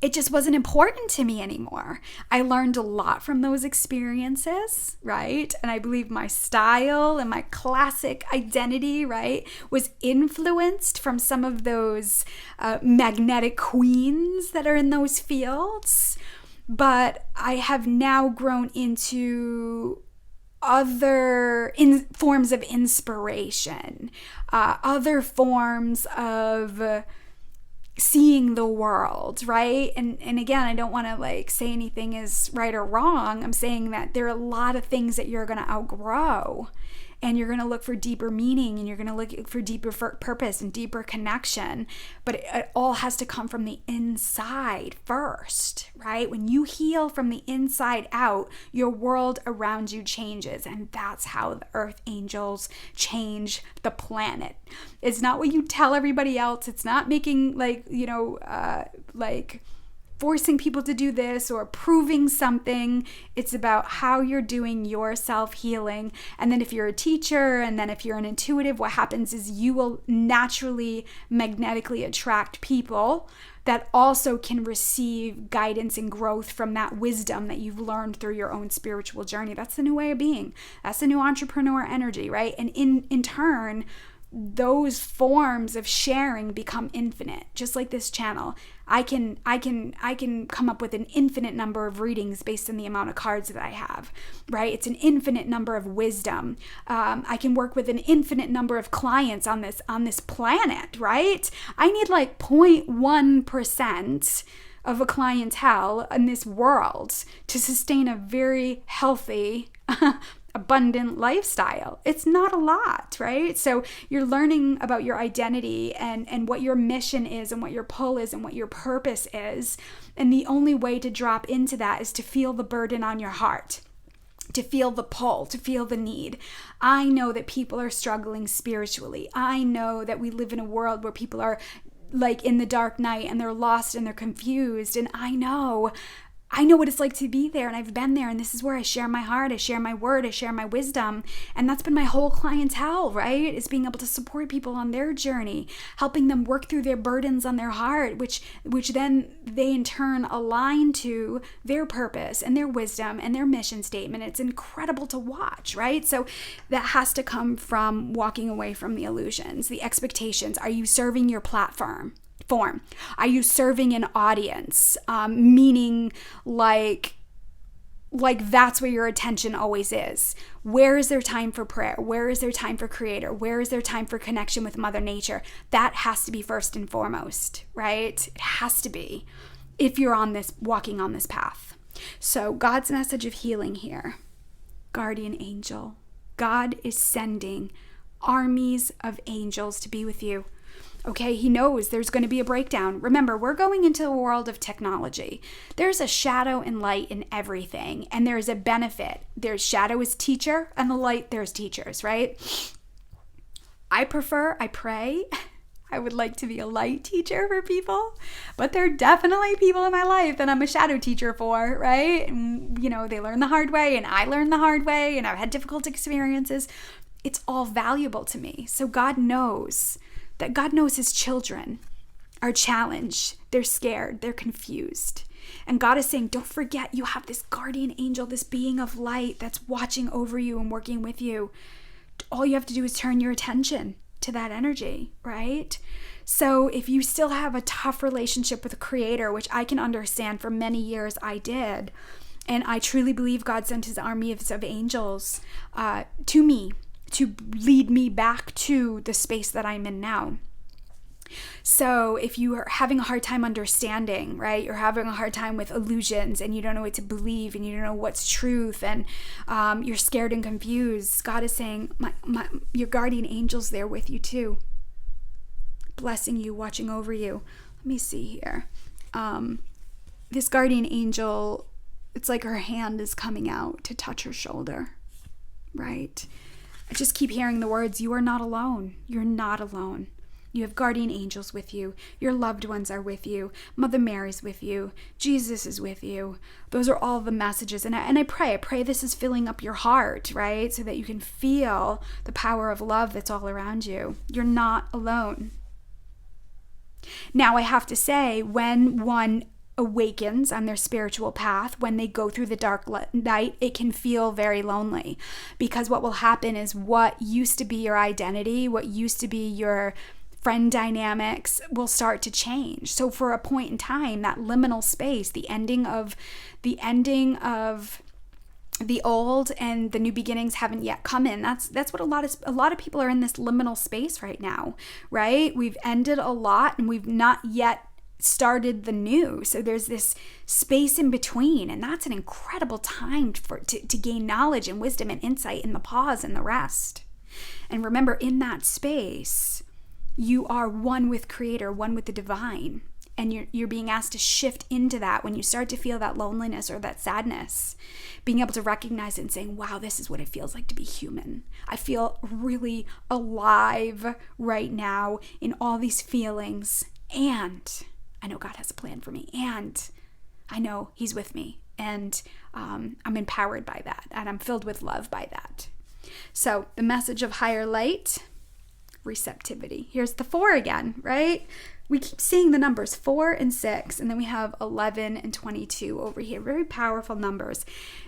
it just wasn't important to me anymore. I learned a lot from those experiences, right? And I believe my style and my classic identity, right, was influenced from some of those magnetic queens that are in those fields. But I have now grown into other forms of inspiration, other forms of seeing the world, right? And again, I don't want to say anything is right or wrong. I'm saying that there are a lot of things that you're going to outgrow. and you're going to look for deeper meaning, and you're going to look for deeper purpose and deeper connection. But it all has to come from the inside first, right? When you heal from the inside out, your world around you changes. And that's how the Earth Angels change the planet. It's not what you tell everybody else. It's not making forcing people to do this or proving something. It's about how you're doing your self-healing. And then if you're a teacher, and then if you're an intuitive, what happens is you will naturally, magnetically attract people that also can receive guidance and growth from that wisdom that you've learned through your own spiritual journey. That's the new way of being. That's the new entrepreneur energy, right? And in turn, those forms of sharing become infinite. Just like this channel, I can come up with an infinite number of readings based on the amount of cards that I have, right? It's an infinite number of wisdom. I can work with an infinite number of clients on this planet, right? I need like 0.1% of a clientele in this world to sustain a very healthy abundant lifestyle. It's not a lot, right? So you're learning about your identity and what your mission is and what your pull is and what your purpose is. And the only way to drop into that is to feel the burden on your heart, to feel the pull, to feel the need. I know that people are struggling spiritually. I know that we live in a world where people are like in the dark night and they're lost and they're confused. And I know what it's like to be there, and I've been there, and this is where I share my heart, I share my word, I share my wisdom, and that's been my whole clientele, right? Is being able to support people on their journey, helping them work through their burdens on their heart, which then they in turn align to their purpose and their wisdom and their mission statement. It's incredible to watch, right? So that has to come from walking away from the illusions, the expectations. Are you serving your platform? Are you serving an audience? Meaning like that's where your attention always is. Where is there time for prayer? Where is there time for creator? Where is there time for connection with Mother Nature? That has to be first and foremost, right? It has to be if you're walking on this path. So God's message of healing here, guardian angel. God is sending armies of angels to be with you. Okay, he knows there's going to be a breakdown. Remember, we're going into a world of technology. There's a shadow and light in everything, and there's a benefit. There's shadow is teacher, and the light, there's teachers, right? I pray, I would like to be a light teacher for people, but there are definitely people in my life that I'm a shadow teacher for, right? And, they learn the hard way, and I learned the hard way, and I've had difficult experiences. It's all valuable to me. So God knows his children are challenged, they're scared, they're confused. And God is saying, don't forget you have this guardian angel, this being of light that's watching over you and working with you. All you have to do is turn your attention to that energy, right? So if you still have a tough relationship with a creator, which I can understand for many years I did, and I truly believe God sent his army of angels to me, to lead me back to the space that I'm in now. So if you are having a hard time understanding, right, you're having a hard time with illusions and you don't know what to believe and you don't know what's truth and you're scared and confused, God is saying, your guardian angel's there with you too, blessing you, watching over you. Let me see here. This guardian angel, it's like her hand is coming out to touch her shoulder, right? I just keep hearing the words, you are not alone. You're not alone. You have guardian angels with you. Your loved ones are with you. Mother Mary's with you. Jesus is with you. Those are all the messages. And I pray this is filling up your heart, right? So that you can feel the power of love that's all around you. You're not alone. Now, I have to say, when one awakens on their spiritual path, when they go through the dark night, it can feel very lonely, because what will happen is what used to be your identity, what used to be your friend dynamics will start to change. So for a point in time, that liminal space, the ending of the old and the new beginnings haven't yet come in. That's what a lot of people are in, this liminal space right now, right? We've ended a lot and we've not yet started the new. So there's this space in between, and that's an incredible time to gain knowledge and wisdom and insight in the pause and the rest. And remember, in that space, you are one with Creator, one with the divine. And you're being asked to shift into that when you start to feel that loneliness or that sadness, being able to recognize it and saying, wow, this is what it feels like to be human. I feel really alive right now in all these feelings. And I know God has a plan for me. And I know He's with me. And I'm empowered by that. And I'm filled with love by that. So the message of higher light, receptivity. Here's the 4 again, right? We keep seeing the numbers 4 and 6, and then we have 11 and 22 over here. Very powerful numbers.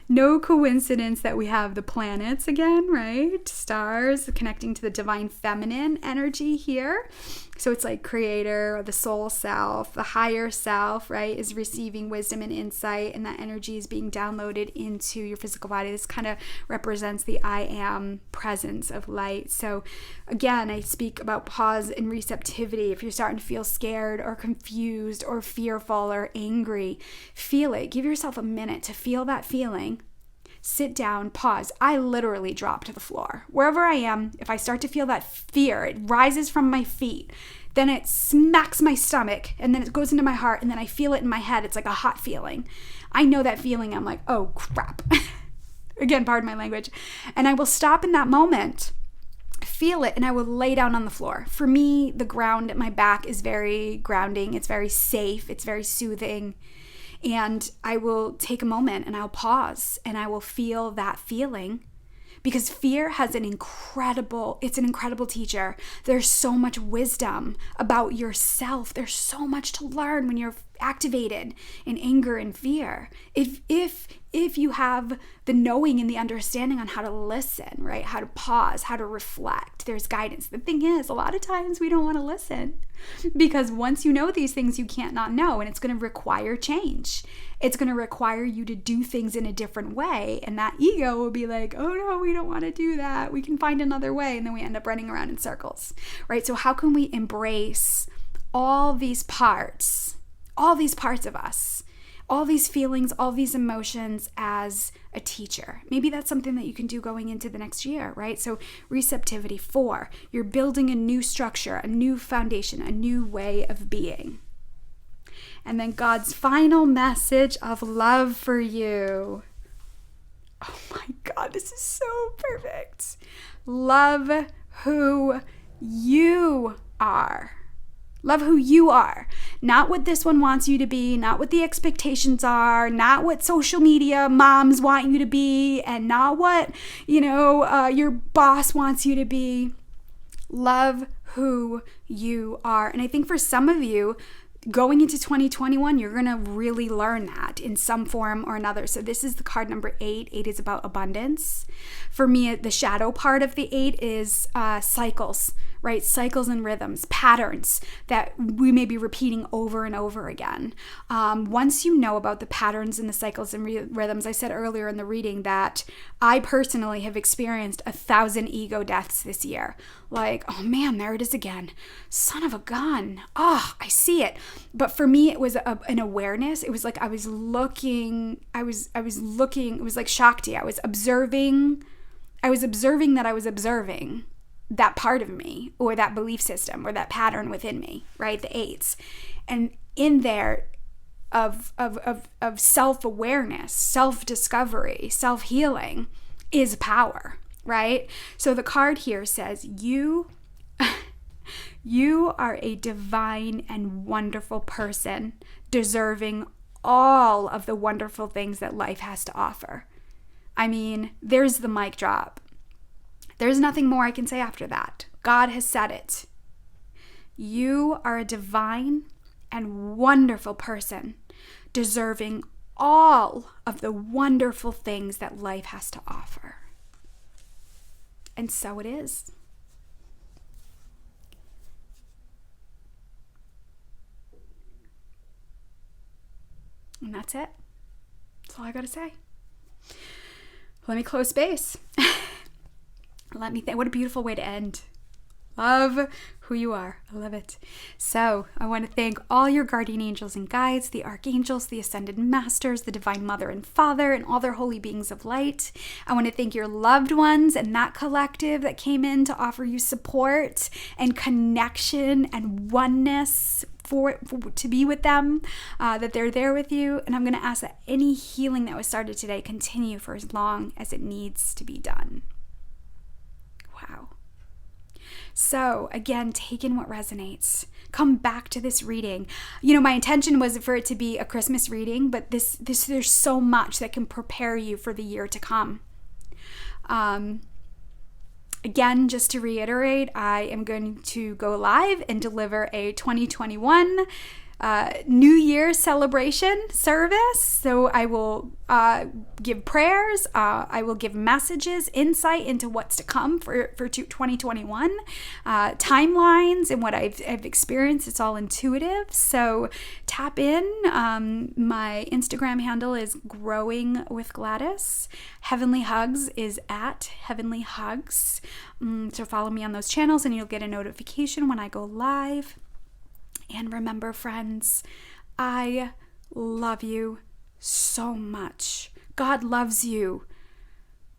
No coincidence that we have the planets again, right? Stars connecting to the divine feminine energy here. So it's like Creator, or the soul self, the higher self, right, is receiving wisdom and insight, and that energy is being downloaded into your physical body. This kind of represents the I am presence of light. So again, I speak about pause and receptivity. If you're starting to feel scared or confused or fearful or angry, feel it. Give yourself a minute to feel that feeling. Sit down, pause. I literally drop to the floor. Wherever I am, if I start to feel that fear, it rises from my feet, then it smacks my stomach, and then it goes into my heart, and then I feel it in my head. It's like a hot feeling. I know that feeling. I'm like, oh crap. Again, pardon my language. And I will stop in that moment, feel it, and I will lay down on the floor. For me, the ground at my back is very grounding. It's very safe. It's very soothing. And I will take a moment and I'll pause and I will feel that feeling, because fear has it's an incredible teacher. There's so much wisdom about yourself. There's so much to learn when you're activated in anger and fear. If you have the knowing and the understanding on how to listen, right? How to pause, how to reflect, there's guidance. The thing is, a lot of times we don't want to listen, because once you know these things, you can't not know, and it's going to require change. It's going to require you to do things in a different way, and that ego will be like, oh no, we don't want to do that. We can find another way, and then we end up running around in circles, right? So how can we embrace all these parts of us, all these feelings, all these emotions as a teacher? Maybe that's something that you can do going into the next year, right? So receptivity. 4, you're building a new structure, a new foundation, a new way of being. And then God's final message of love for you. Oh my God, this is so perfect. Love who you are. Love who you are. Not what this one wants you to be, not what the expectations are, not what social media moms want you to be, and not what, your boss wants you to be. Love who you are. And I think for some of you, going into 2021, you're going to really learn that in some form or another. So this is the card number 8. 8 is about abundance. For me, the shadow part of the 8 is cycles, right? Cycles and rhythms, patterns that we may be repeating over and over again. Once you know about the patterns and the cycles and rhythms, I said earlier in the reading that I personally have experienced 1,000 ego deaths this year. Like, oh man, there it is again. Son of a gun. Oh, I see it. But for me, it was an awareness. It was like I was looking, it was like Shakti. I was observing that I was observing that part of me, or that belief system, or that pattern within me, right? The 8s. And in there of self-awareness, self-discovery, self-healing is power, right? So the card here says, you are a divine and wonderful person, deserving all of the wonderful things that life has to offer. I mean, there's the mic drop. There's nothing more I can say after that. God has said it. You are a divine and wonderful person, deserving all of the wonderful things that life has to offer. And so it is. And that's it. That's all I got to say. Let me close space. Let me think. What a beautiful way to end. Love who you are. I love it. So I want to thank all your guardian angels and guides, the archangels, the ascended masters, the divine mother and father, and all their holy beings of light. I want to thank your loved ones and that collective that came in to offer you support and connection and oneness for to be with them, that they're there with you. And I'm going to ask that any healing that was started today continue for as long as it needs to be done. Wow. So again, take in what resonates. Come back to this reading. My intention was for it to be a Christmas reading, but there's so much that can prepare you for the year to come. Again, just to reiterate, I am going to go live and deliver a 2021 New Year celebration service. So I will give prayers, I will give messages, insight into what's to come for 2021, timelines and what I've experienced. It's all intuitive. So tap in. My Instagram handle is Growing with Gladys. Heavenly Hugs is at Heavenly Hugs. So follow me on those channels and you'll get a notification when I go live. And remember, friends, I love you so much. God loves you.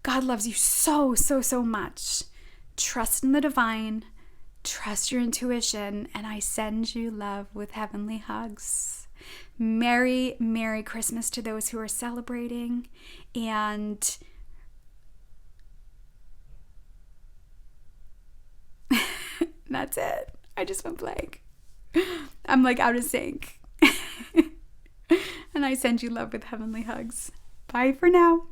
God loves you so, so, so much. Trust in the divine. Trust your intuition. And I send you love with heavenly hugs. Merry, Merry Christmas to those who are celebrating. And that's it. I just went blank. I'm like out of sync. And I send you love with heavenly hugs. Bye for now.